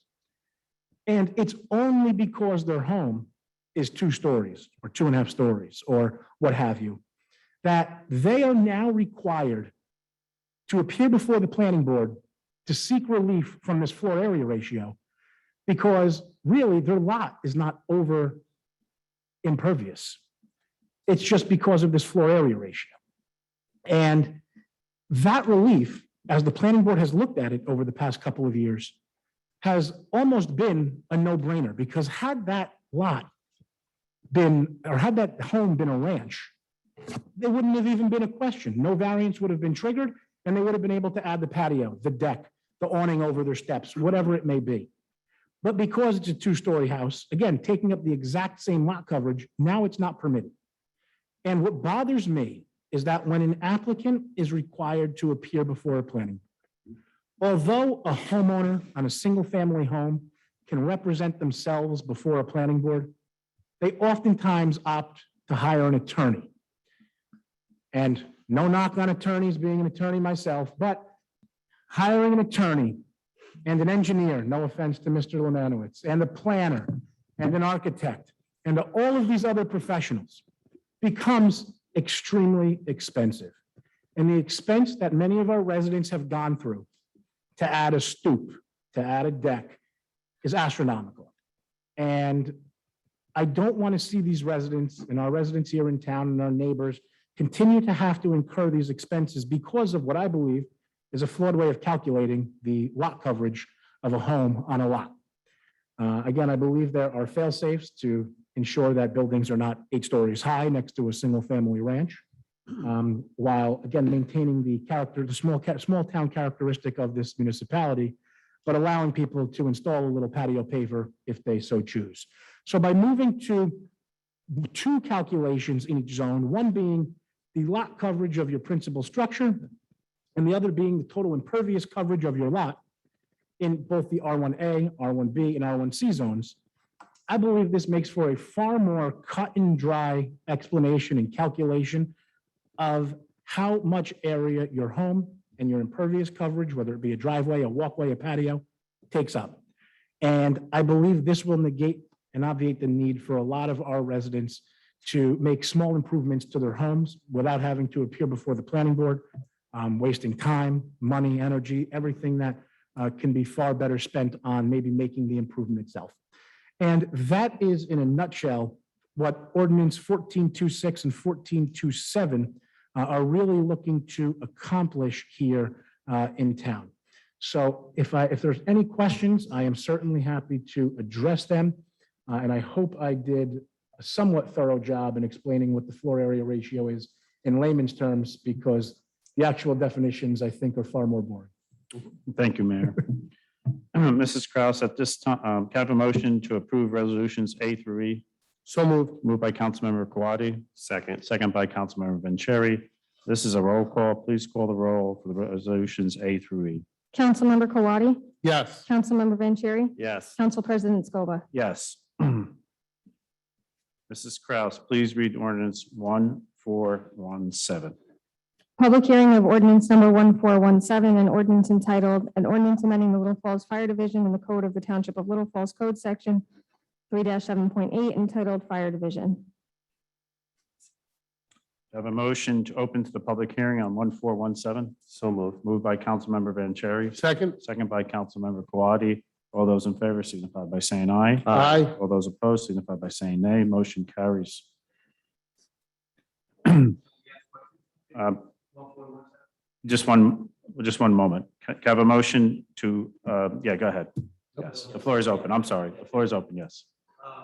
And it's only because their home is 2 stories or 2.5 stories or what have you, that they are now required to appear before the planning board to seek relief from this floor area ratio because really their lot is not over impervious. It's just because of this floor area ratio. And that relief, as the planning board has looked at it over the past couple of years, has almost been a no-brainer because had that lot been, or had that home been a ranch, there wouldn't have even been a question. No variance would have been triggered and they would have been able to add the patio, the deck, the awning over their steps, whatever it may be. But because it's a 2-story house, again, taking up the exact same lot coverage, now it's not permitted. And what bothers me is that when an applicant is required to appear before a planning board, although a homeowner on a single-family home can represent themselves before a planning board, they oftentimes opt to hire an attorney. And no knock on attorneys, being an attorney myself, but hiring an attorney and an engineer, no offense to Mr. Lemanowitz, and a planner and an architect and all of these other professionals becomes extremely expensive. And the expense that many of our residents have gone through to add a stoop, to add a deck is astronomical. And I don't want to see these residents and our residents here in town and our neighbors continue to have to incur these expenses because of what I believe is a flawed way of calculating the lot coverage of a home on a lot. Again, I believe there are fail-safes to ensure that buildings are not 8 stories high next to a single-family ranch. while again maintaining the character, the small town characteristic of this municipality, but allowing people to install a little patio paver if they so choose. So by moving to two calculations in each zone, one being the lot coverage of your principal structure, and the other being the total impervious coverage of your lot in both the R1A, R1B, and R1C zones, I believe this makes for a far more cut and dry explanation and calculation of how much area your home and your impervious coverage, whether it be a driveway, a walkway, a patio, takes up. And I believe this will negate and obviate the need for a lot of our residents to make small improvements to their homes without having to appear before the planning board, wasting time, money, energy, everything that can be far better spent on maybe making the improvement itself. And that is, in a nutshell, what ordinance 1426 and 1427 are really looking to accomplish here in town. So if there's any questions, I am certainly happy to address them. And I hope I did a somewhat thorough job in explaining what the floor area ratio is in layman's terms, because the actual definitions, I think, are far more boring. Thank you, Mayor. Mrs. Kraus, at this time, can I have a motion to approve resolutions A through E? So moved. Moved by Councilmember Kwati. Second by Councilmember Vanchery. This is a roll call. Please call the roll for the resolutions A through E. Councilmember Kawadi, Yes. Councilmember Vanchery, Yes. Council President Scoba. Yes. Mrs. Kraus, please read ordinance 1417. Public hearing of ordinance number 1417, an ordinance entitled, an ordinance amending the Little Falls Fire Division in the Code of the Township of Little Falls Code Section 3-7.8 entitled Fire Division. I have a motion to open to the public hearing on 1417. So moved. Moved by Councilmember Vanchery. Second. Second by Councilmember Kwati. All those in favor signify by saying aye. Aye. All those opposed signify by saying nay. Motion carries. Just one moment. Can I have a motion to, yeah, go ahead. Yes, the floor is open. I'm sorry. The floor is open. Yes.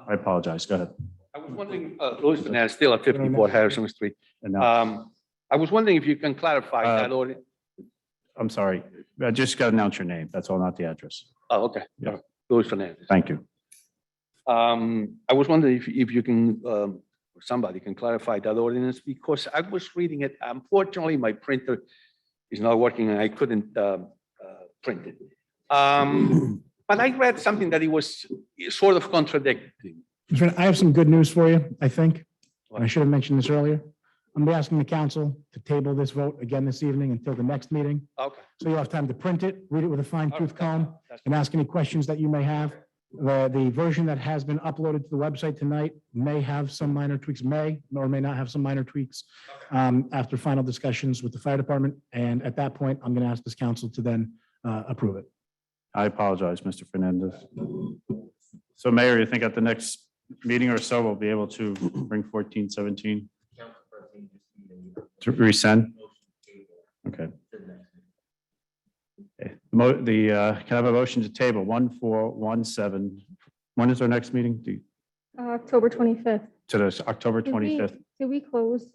I apologize. Go ahead. I was wondering, Louis Fernandez, still at 54 Harrison Street. And now, I was wondering if you can clarify that ordinance. I'm sorry. I just got to announce your name. That's all, not the address. Oh, okay. Yeah. Louis Fernandez. Thank you. I was wondering if you can, or somebody can clarify that ordinance, because I was reading it. Unfortunately, my printer is not working and I couldn't print it. But I read something that it was sort of contradicting. Mr. President, I have some good news for you, I think. And I should have mentioned this earlier. I'm asking the council to table this vote again this evening until the next meeting. Okay. So you'll have time to print it, read it with a fine tooth Okay, comb, that's- and ask any questions that you may have. The version that has been uploaded to the website tonight may have some minor tweaks, may or may not have some minor tweaks after final discussions with the fire department. And at that point, I'm going to ask this council to then approve it. I apologize, Mr. Fernandez. So Mayor, you think at the next meeting or so, we'll be able to bring 1417 to resend? Okay. Okay. Can I have a motion to table 1417? When is our next meeting? October 25th. To the October Did we- 25th? Did we close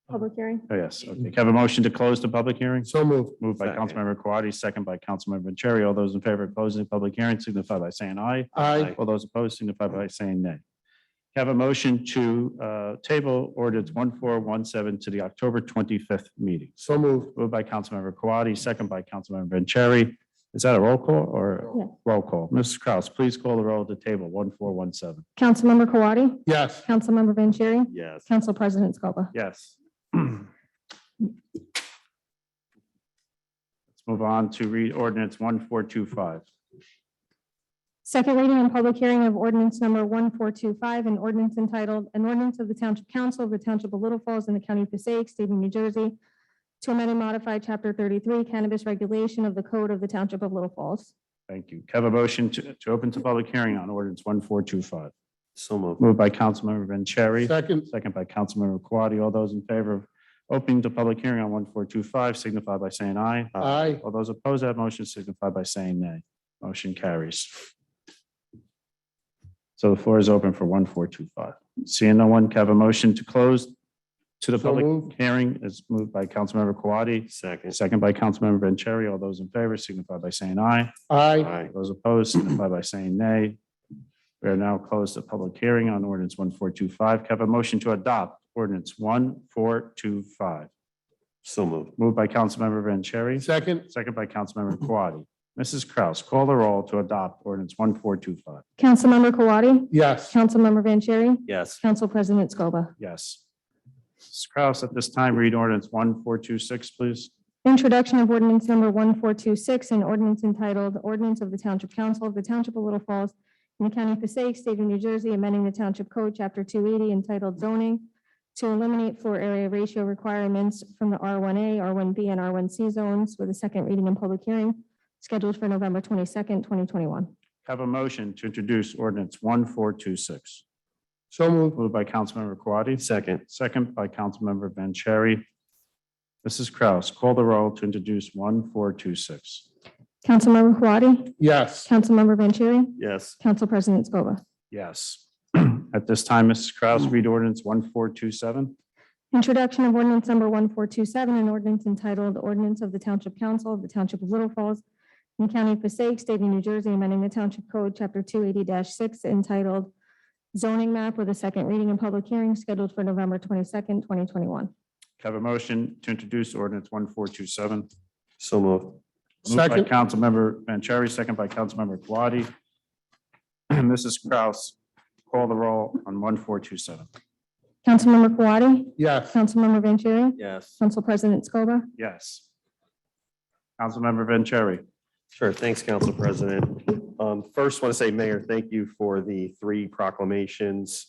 public hearing? Oh, yes. Okay. Can I have a motion to close the public hearing? So moved. Moved by Second. Councilmember Kwati, second by Councilmember Vanchery. All those in favor of closing the public hearing signify by saying aye. Aye. All those opposed signify by saying nay. Have a motion to table ordinance 1417 to the October 25th meeting. So moved. Moved by Councilmember Kwati, second by Councilmember Vanchery. Is that a roll call or Yeah. roll call? Mrs. Kraus, please call the roll to table 1417. Councilmember Kawadi, Yes. Councilmember Vanchery, Yes. Council President Scoba. Yes. Let's move on to read ordinance 1425. Second reading and public hearing of ordinance number 1425, an ordinance entitled, an ordinance of the Township Council of the Township of Little Falls in the County of Passaic, State of New Jersey, to amend and modify Chapter 33 Cannabis Regulation of the Code of the Township of Little Falls. Thank you. Have a motion to open to public hearing on ordinance 1425. So moved. Moved by Councilmember Vanchery, Second. second by Councilmember Kwati. All those in favor of opening the public hearing on 1425 signify by saying aye. Aye. All those opposed to that motion signify by saying nay. Motion carries. So the floor is open for 1425. Seeing no one, can I have a motion to close to the So public moved. hearing is moved by Councilmember Kwadi, second by Councilmember Vanchery. All those in favor signify by saying aye. Aye. Those opposed signify by saying nay. We are now closed the public hearing on ordinance 1425. Can I have a motion to adopt ordinance 1425? So moved. Moved by Councilmember Vanchery, Second. second by Councilmember Kwadi. Mrs. Kraus, call the roll to adopt ordinance 1425. Councilmember Kwadi, Yes. Councilmember Vanchery, Yes. Council President Scoba. Yes. Mrs. Kraus, at this time, read ordinance 1426, please. Introduction of ordinance number 1426, an ordinance entitled Ordinance of the Township Council of the Township of Little Falls in the County of Passaic, State of New Jersey, amending the Township Code, Chapter 280, entitled Zoning to eliminate floor area ratio requirements from the R1A, R1B, and R1C zones with a second reading and public hearing scheduled for November 22nd, 2021. Have a motion to introduce ordinance 1426. So moved. Moved by Councilmember Kwadi. Second by Councilmember Vanchery. Mrs. Kraus, call the roll to introduce 1426. Councilmember Kwadi, Yes. Councilmember Vanchery, Yes. Council President Scoba. Yes. At this time, Mrs. Kraus, read ordinance 1427. Introduction of ordinance number 1427, an ordinance entitled Ordinance of the Township Council of the Township of Little Falls in the County of Passaic, State of New Jersey, amending the Township Code, Chapter 280-6, entitled Zoning Map with a second reading and public hearing scheduled for November 22nd, 2021. Have a motion to introduce ordinance 1427. So moved. Moved by Second. Councilmember Vanchery, second by Councilmember Kwadi. Mrs. Kraus, call the roll on 1427. Councilmember Kwadi, Yes. Councilmember Vanchery, Yes. Council President Scoba. Yes. Councilmember Vanchery. Sure. Thanks, Council President. First, want to say, Mayor, thank you for the 3 proclamations.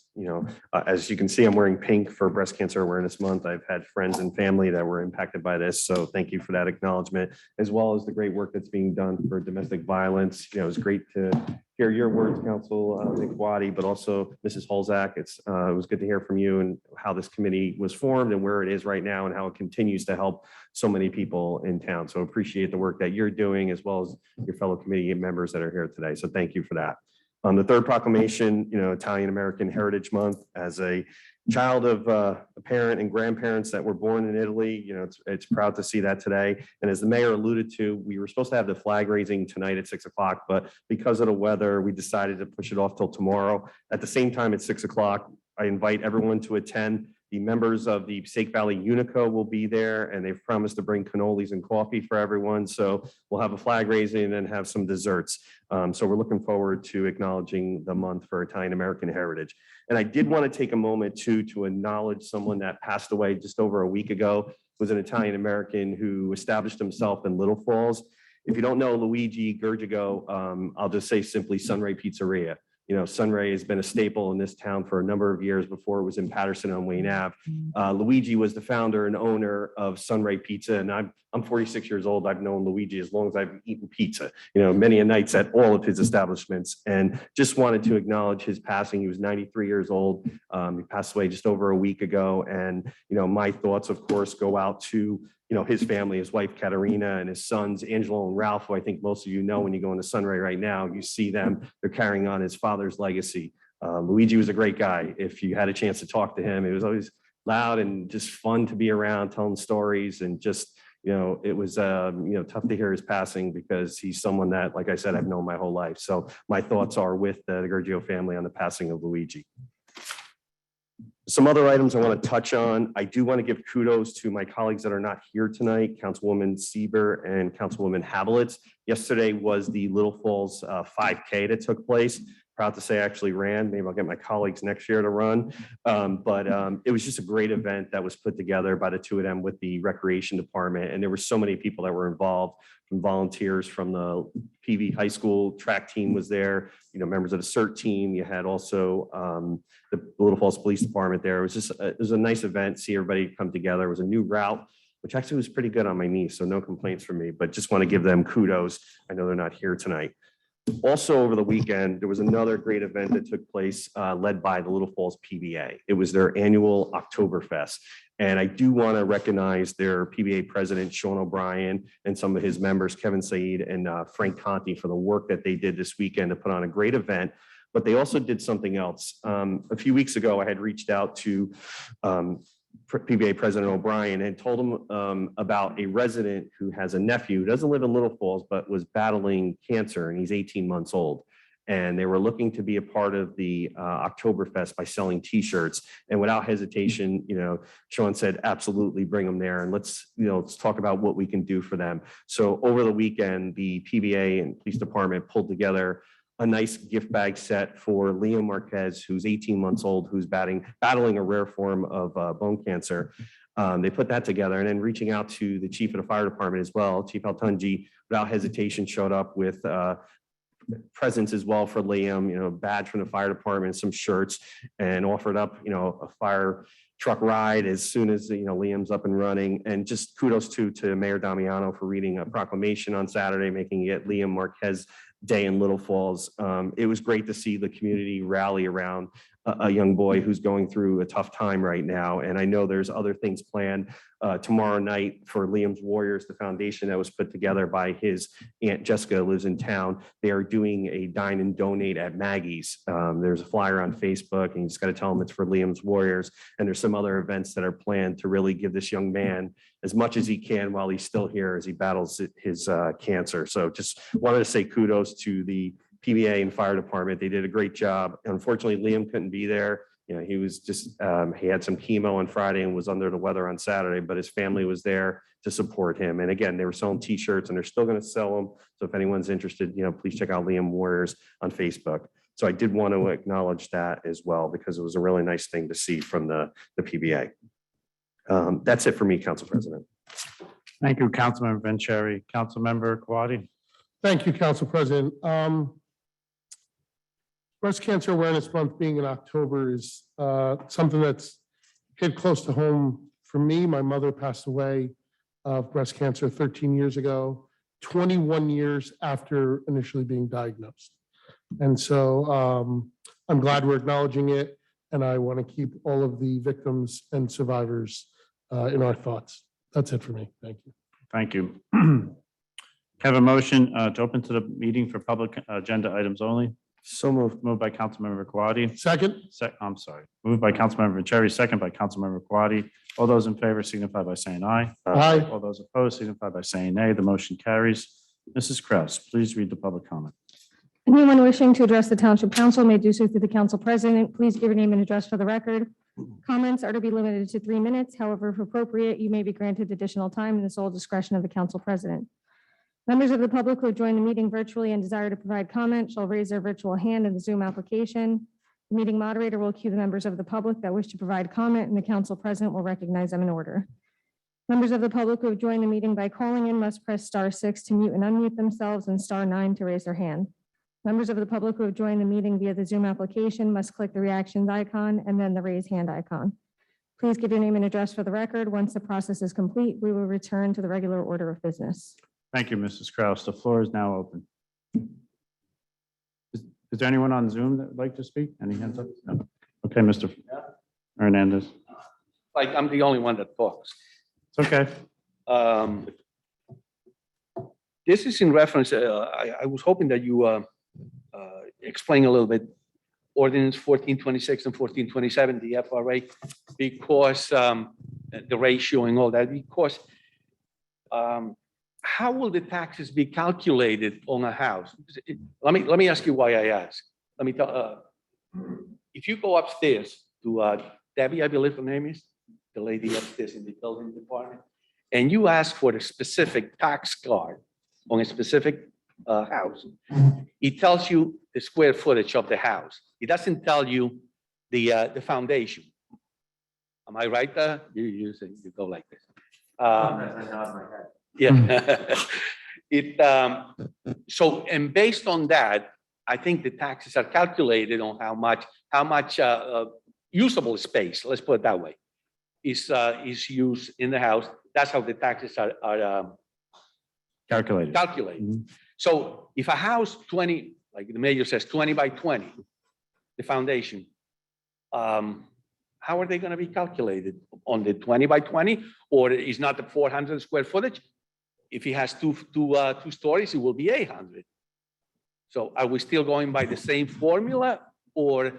As you can see, I'm wearing pink for Breast Cancer Awareness Month. I've had friends and family that were impacted by this, so thank you for that acknowledgement, as well as the great work that's being done for domestic violence. It was great to hear your words, Council McWatty, but also Mrs. Holzak. It was good to hear from you and how this committee was formed and where it is right now and how it continues to help so many people in town. So appreciate the work that you're doing, as well as your fellow committee members that are here today. So thank you for that. The third proclamation, Italian American Heritage Month. As a child of a parent and grandparents that were born in Italy, it's proud to see that today. And as the mayor alluded to, we were supposed to have the flag raising tonight at 6 o'clock, but because of the weather, we decided to push it off till tomorrow. At the same time, at 6 o'clock, I invite everyone to attend. The members of the Passaic Valley Unico will be there, and they've promised to bring cannolis and coffee for everyone. So we'll have a flag raising and then have some desserts. So we're looking forward to acknowledging the month for Italian American Heritage. And I did want to take a moment to acknowledge someone that passed away just over a week ago. It was an Italian American who established himself in Little Falls. If you don't know Luigi Gergigo, I'll just say simply Sunray Pizzeria. Sunray has been a staple in this town for a number of years before it was in Patterson on Wayne Ave. Luigi was the founder and owner of Sunray Pizza, and I'm 46 years old. I've known Luigi as long as I've eaten pizza, many a nights at all of his establishments, and just wanted to acknowledge his passing. He was 93 years old. He passed away just over a week ago, and my thoughts, of course, go out to his family, his wife Katerina, and his sons Angelo and Ralph, who I think most of you know when you go into Sunray right now. You see them; they're carrying on his father's legacy. Luigi was a great guy. If you had a chance to talk to him, it was always loud and just fun to be around, telling stories, and just it was tough to hear his passing because he's someone that, like I said, I've known my whole life. So my thoughts are with the Gergio family on the passing of Luigi. Some other items I want to touch on. I do want to give kudos to my colleagues that are not here tonight, Councilwoman Sieber and Councilwoman Havelitz. Yesterday was the Little Falls 5K that took place. Proud to say I actually ran. Maybe I'll get my colleagues next year to run. But it was just a great event that was put together by the two of them with the recreation department. And there were so many people that were involved, from volunteers from the PV high school track team was there, members of the CERT team. You had also the Little Falls Police Department there. It was a nice event, see everybody come together. It was a new route, which actually was pretty good on my knee. So no complaints from me, but just want to give them kudos. I know they're not here tonight. Also over the weekend, there was another great event that took place led by the Little Falls PBA. It was their annual Oktoberfest. And I do want to recognize their PBA president, Sean O'Brien, and some of his members, Kevin Said and Frank Conti, for the work that they did this weekend to put on a great event. But they also did something else. A few weeks ago, I had reached out to PBA President O'Brien and told him about a resident who has a nephew who doesn't live in Little Falls, but was battling cancer, and he's 18 months old. And they were looking to be a part of the Oktoberfest by selling T-shirts. And without hesitation, Sean said, absolutely bring them there. And let's talk about what we can do for them. So over the weekend, the PBA and police department pulled together a nice gift bag set for Liam Marquez, who's 18 months old, who's battling a rare form of bone cancer. They put that together, and then reaching out to the chief of the fire department as well, Chief Altunji, without hesitation, showed up with presents as well for Liam, badge from the fire department, some shirts, and offered up, a fire truck ride as soon as, Liam's up and running. And just kudos to Mayor Damiano for reading a proclamation on Saturday, making it Liam Marquez Day in Little Falls. It was great to see the community rally around a young boy who's going through a tough time right now. And I know there's other things planned tomorrow night for Liam's Warriors, the foundation that was put together by his Aunt Jessica, who lives in town. They are doing a dine and donate at Maggie's. There's a flyer on Facebook, and you just got to tell them it's for Liam's Warriors. And there's some other events that are planned to really give this young man as much as he can while he's still here as he battles his cancer. So just wanted to say kudos to the PBA and fire department. They did a great job. Unfortunately, Liam couldn't be there. He was just, he had some chemo on Friday and was under the weather on Saturday, but his family was there to support him. And again, they were selling T-shirts, and they're still going to sell them. So if anyone's interested, please check out Liam Warriors on Facebook. So I did want to acknowledge that as well, because it was a really nice thing to see from the PBA. That's it for me, Council President. Thank you, Councilmember Vanchery. Councilmember Kwadi. Thank you, Council President. Breast Cancer Awareness Month being in October is something that's hit close to home for me. My mother passed away of breast cancer 13 years ago, 21 years after initially being diagnosed. And so I'm glad we're acknowledging it, and I want to keep all of the victims and survivors in our thoughts. That's it for me. Thank you. Thank you. Have a motion to open to the meeting for public agenda items only. So moved. Moved by Councilmember Kwadi. Second, I'm sorry. Moved by Councilmember Vanchery, second by Councilmember Kwadi. All those in favor signify by saying aye. aye. All those opposed signify by saying nay. The motion carries. Mrs. Kraus, please read the public comment. Anyone wishing to address the Township Council may do so through the Council President. Please give your name and address for the record. Comments are to be limited to 3 minutes. However, if appropriate, you may be granted additional time in the sole discretion of the Council President. Members of the public who have joined the meeting virtually and desire to provide comment shall raise their virtual hand in the Zoom application. The meeting moderator will cue the members of the public that wish to provide comment, and the Council President will recognize them in order. Members of the public who have joined the meeting by calling in must press *6 to mute and unmute themselves and *9 to raise their hand. Members of the public who have joined the meeting via the Zoom application must click the reactions icon and then the raise hand icon. Please give your name and address for the record. Once the process is complete, we will return to the regular order of business. Thank you, Mrs. Kraus. The floor is now open. Is there anyone on Zoom that would like to speak? Any hands up? No. Okay, Mr. Hernandez. Like, I'm the only one that talks. It's okay. This is in reference, I was hoping that you explain a little bit ordinance 1426 and 1427, the FRA, because the ratio and all that, because how will the taxes be calculated on a house? Let me ask you why I ask. Let me tell, if you go upstairs to Debbie, I believe her name is, the lady upstairs in the building department, and you ask for the specific tax card on a specific house, it tells you the square footage of the house. It doesn't tell you the foundation. Am I right there? You go like this. Yeah. So, and based on that, I think the taxes are calculated on how much usable space, let's put it that way, is used in the house. That's how the taxes are Calculated. calculated. So if a house 20, like the mayor says, 20 by 20, the foundation, how are they going to be calculated on the 20 by 20? Or is not the 400 square footage? If he has two stories, it will be 800. So are we still going by the same formula, or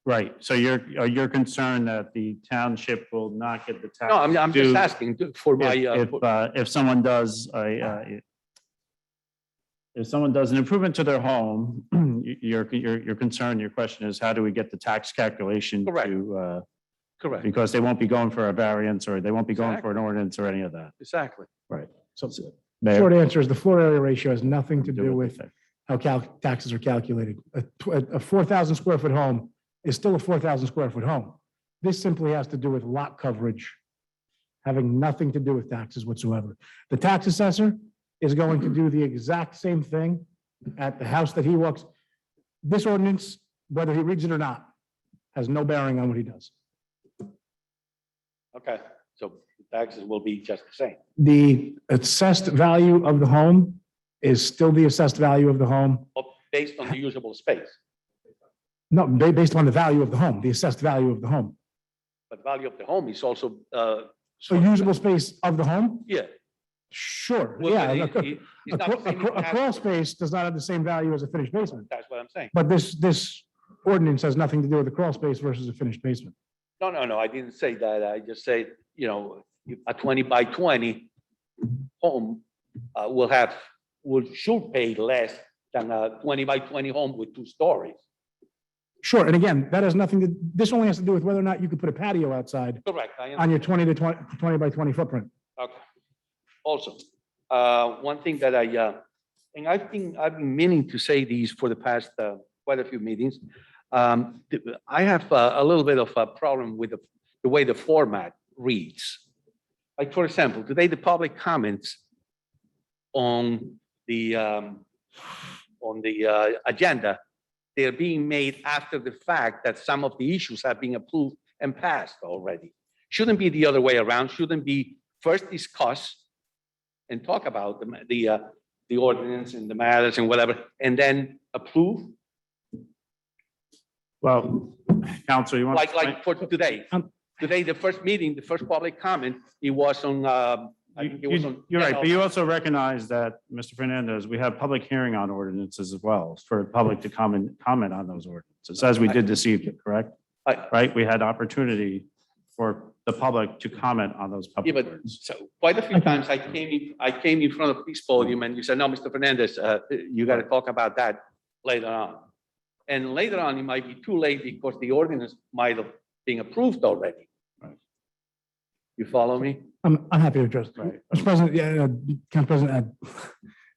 Right, so you're concerned that the township will not get the tax. No, I'm just due asking for my, If someone does if someone does an improvement to their home, your concern, your question is, how do we get the tax calculation Correct. to, correct, because they won't be going for a variance or they won't be going for an Exactly. ordinance or any of that. exactly. Right. So Mayor? short answer is the floor area ratio has nothing to do with it. how taxes are calculated. A 4,000 square foot home is still a 4,000 square foot home. This simply has to do with lot coverage, having nothing to do with taxes whatsoever. The tax assessor is going to do the exact same thing at the house that he walks. This ordinance, whether he reads it or not, has no bearing on what he does. Okay, so the taxes will be just the same. The assessed value of the home is still the assessed value of the home. Based on the usable space, No, based on the value of the home, the assessed value of the home. but value of the home is also, So usable space of the home? yeah. Sure, Well, yeah. but it's not the same in A crawl tax- space does not have the same value as a finished basement. That's what I'm saying. But this ordinance has nothing to do with the crawl space versus a finished basement. No, I didn't say that. I just said, you know, a 20 by 20 home should pay less than a 20 by 20 home with 2 stories. Sure, and again, that has nothing to, this only has to do with whether or not you could put a patio outside Correct. I on your 20 to 20 by 20 footprint. Okay. Also, one thing that and I've been meaning to say these for the past quite a few meetings. I have a little bit of a problem with the way the format reads. Like, for example, today the public comments on the agenda, they're being made after the fact that some of the issues have been approved and passed already. Shouldn't be the other way around. Shouldn't be first discuss and talk about the ordinance and the matters and whatever, and then approve, Well, Council, you want? like for today. Today, the first meeting, the first public comment, it was on, I think it was on. You're right, but you also recognize that, Mr. Fernandez, we have public hearing on ordinances as well for the public to comment on those ordinances, as we did this evening, correct? Right? We had opportunity for the public to comment on those Yeah, public but words. so quite a few times I came in front of this podium and you said, no, Mr. Fernandez, you got to talk about that later on. And later on, it might be too late because the ordinance might have been approved already. Right. You follow me? I'm happy to address. Right. Mr. President, yeah, Council President,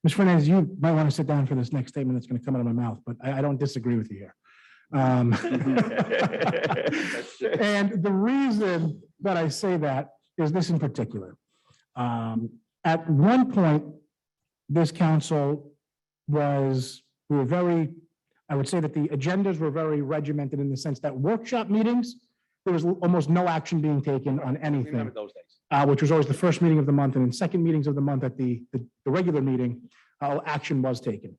Mr. Fernandez, you might want to sit down for this next statement that's going to come out of my mouth, but I don't disagree with you here. And the reason that I say that is this in particular. At one point, this council we were very, I would say that the agendas were very regimented in the sense that workshop meetings, there was almost no action being taken on anything. Remember those days? Which was always the first meeting of the month, and in second meetings of the month at the regular meeting, action was taken.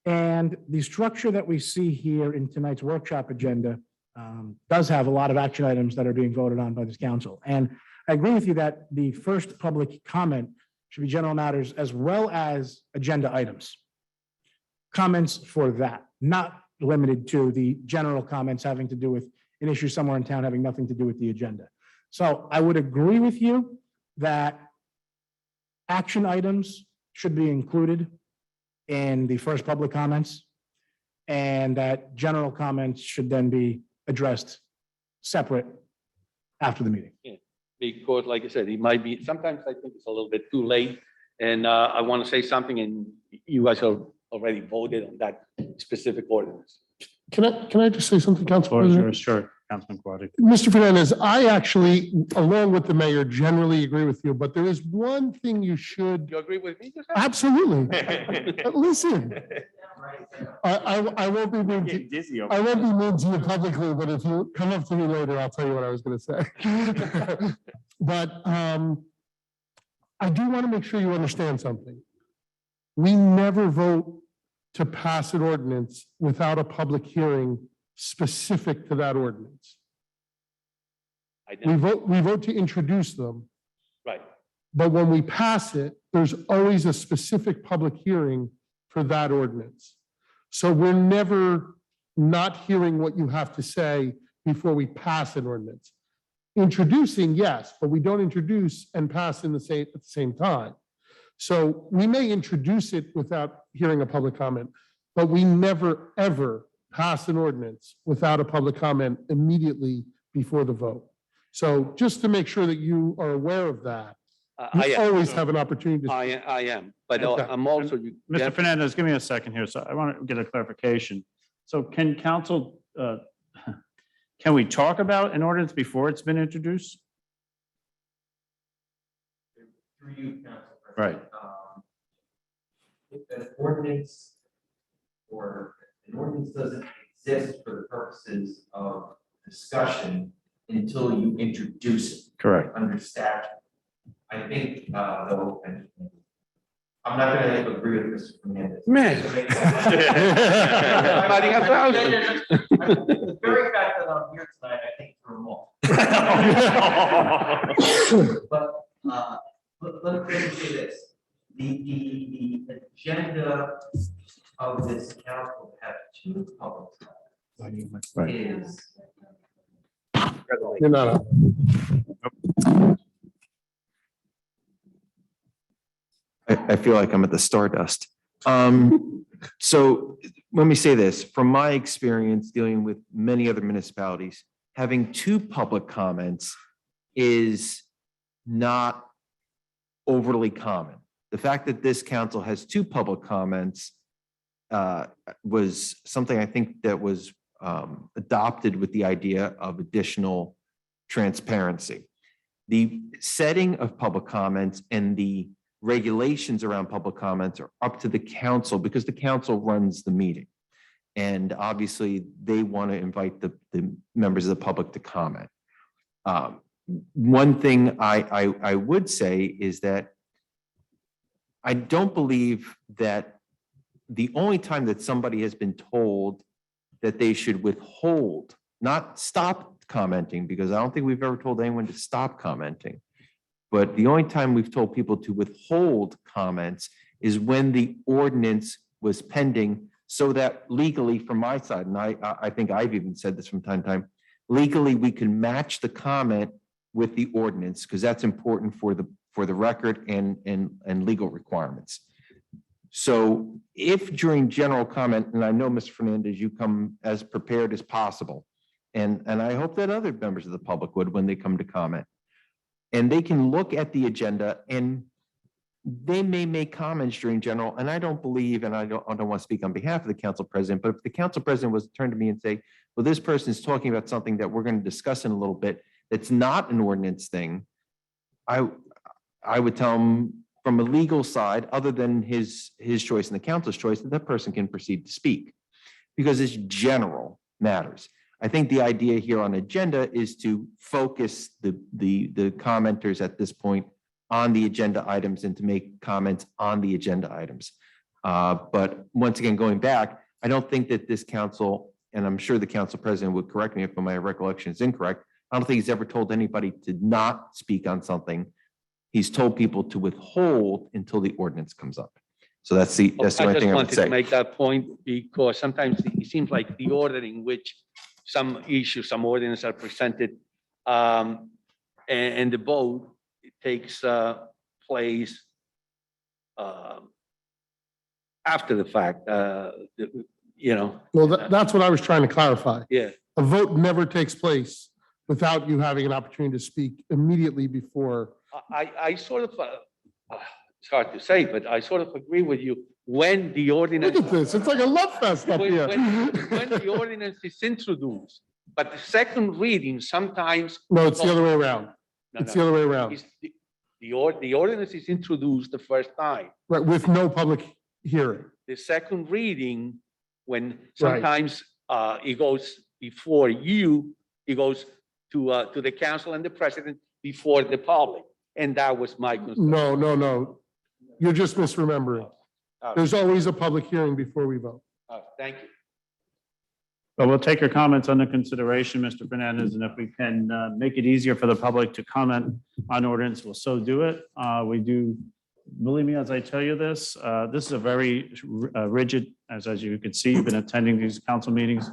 And the structure that we see here in tonight's workshop agenda does have a lot of action items that are being voted on by this council. And I agree with you that the first public comment should be general matters as well as agenda items. Comments for that, not limited to the general comments having to do with an issue somewhere in town having nothing to do with the agenda. So I would agree with you that action items should be included in the first public comments, and that general comments should then be addressed separate after the meeting. Because like I said, it might be, sometimes I think it's a little bit too late. And I want to say something and you guys have already voted on that specific ordinance. Can I just say something, Council President? Sure, Councilman Quadri. Mr. Fernandez, I actually, along with the mayor, generally agree with you, but there is one thing you should, You agree with me? absolutely. Listen, I won't be mean to, Dizzy I won't be mean to you publicly, but if you come up to me later, I'll tell you what I was going to say. But I do want to make sure you understand something. We never vote to pass an ordinance without a public hearing specific to that ordinance. I We didn't, vote to introduce them, right. but when we pass it, there's always a specific public hearing for that ordinance. So we're never not hearing what you have to say before we pass an ordinance. Introducing, yes, but we don't introduce and pass at the same time. So we may introduce it without hearing a public comment, but we never, ever pass an ordinance without a public comment immediately before the vote. So just to make sure that you are aware of that, I you am, always have an opportunity to. I am, but Okay. I'm also. Mr. Fernandez, give me a second here. So I want to get a clarification. So can council, can we talk about an ordinance before it's been introduced? Through you, Council President. Right. If an ordinance doesn't exist for the purposes of discussion until you introduce it Correct. under statute. I think, though, and I'm not going to agree with Mr. Fernandez. Man. Fighting a thousand. The very fact that I'm here tonight, I think threw them off. But let me say this, the agenda of this council have two public comments Right. is. You're not up. I feel like I'm at the Stardust. So let me say this, from my experience dealing with many other municipalities, having two public comments is not overly common. The fact that this council has two public comments was something I think that was adopted with the idea of additional transparency. The setting of public comments and the regulations around public comments are up to the council because the council runs the meeting. And obviously they want to invite the members of the public to comment. One thing I would say is that I don't believe that the only time that somebody has been told that they should withhold, not stop commenting, because I don't think we've ever told anyone to stop commenting. But the only time we've told people to withhold comments is when the ordinance was pending, so that legally from my side, and I think I've even said this from time to time, legally we can match the comment with the ordinance, because that's important for the record and legal requirements. So if during general comment, and I know Mr. Fernandez, you come as prepared as possible, and I hope that other members of the public would when they come to comment. And they can look at the agenda and they may make comments during general, and I don't believe, and I don't want to speak on behalf of the council president, but if the council president was to turn to me and say, well, this person is talking about something that we're going to discuss in a little bit, that's not an ordinance thing, I would tell him from a legal side, other than his choice and the council's choice, that person can proceed to speak because it's general matters. I think the idea here on agenda is to focus the commenters at this point on the agenda items and to make comments on the agenda items. But once again, going back, I don't think that this council, and I'm sure the council president would correct me if my recollection is incorrect, I don't think he's ever told anybody to not speak on something. He's told people to withhold until the ordinance comes up. So that's the only I just thing I would wanted to say. make that point because sometimes it seems like the order in which some issues, some ordinances are presented, and the vote takes place after the fact. Well, that's what I was trying to clarify. Yeah. A vote never takes place without you having an opportunity to speak immediately before. I sort of, it's hard to say, but I sort of agree with you when the ordinance. Look at this, it's like a love fest up When here. the ordinance is introduced, but the second reading sometimes. No, it's the other way around. No, It's no. the other way around, It's the ordinance is introduced the first time. right, with no public hearing. The second reading, when sometimes it goes before you, it goes to the council and the president before the public. And that was my concern. No. You're just misremembering. There's always a public hearing before we vote. Thank you. But we'll take your comments under consideration, Mr. Fernandez, and if we can make it easier for the public to comment on ordinance, we'll so do it. We do, believe me, as I tell you this, this is a very rigid, as you can see, you've been attending these council meetings.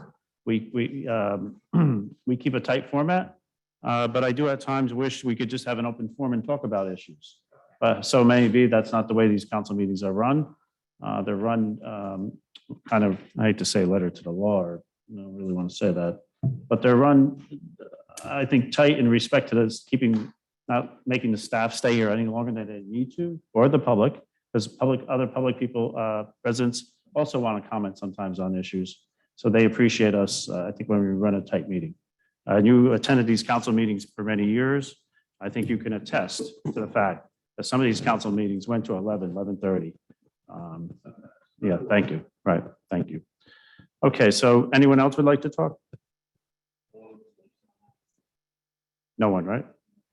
we keep a tight format, but I do at times wish we could just have an open forum and talk about issues. But so maybe that's not the way these council meetings are run. They're run kind of, I hate to say letter to the law, or I don't really want to say that, but they're run, I think, tight in respect to this, not making the staff stay here any longer than they need to, or the public, because other public people, residents also want to comment sometimes on issues. So they appreciate us, I think, when we run a tight meeting. You attended these council meetings for many years. I think you can attest to the fact that some of these council meetings went to 11:30. Yeah, thank you. Right, thank you. Okay, so anyone else would like to talk? No one, right?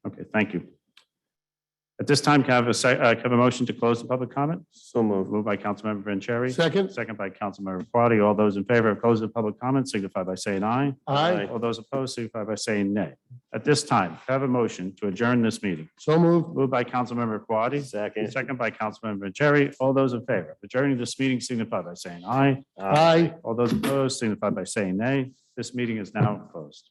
Okay, thank you. At this time, can I have a motion to close the public comment? So moved. Moved by Councilmember Vanchery. Second. Second by Councilmember Quattie. All those in favor of closing the public comment signify by saying aye. Aye. All those opposed signify by saying nay. At this time, can I have a motion to adjourn this meeting? So moved. Moved by Councilmember Quattie. Second. Second by Councilmember Vanchery. All those in favor of adjourning this meeting signify by saying aye. Aye. All those opposed signify by saying nay. This meeting is now closed.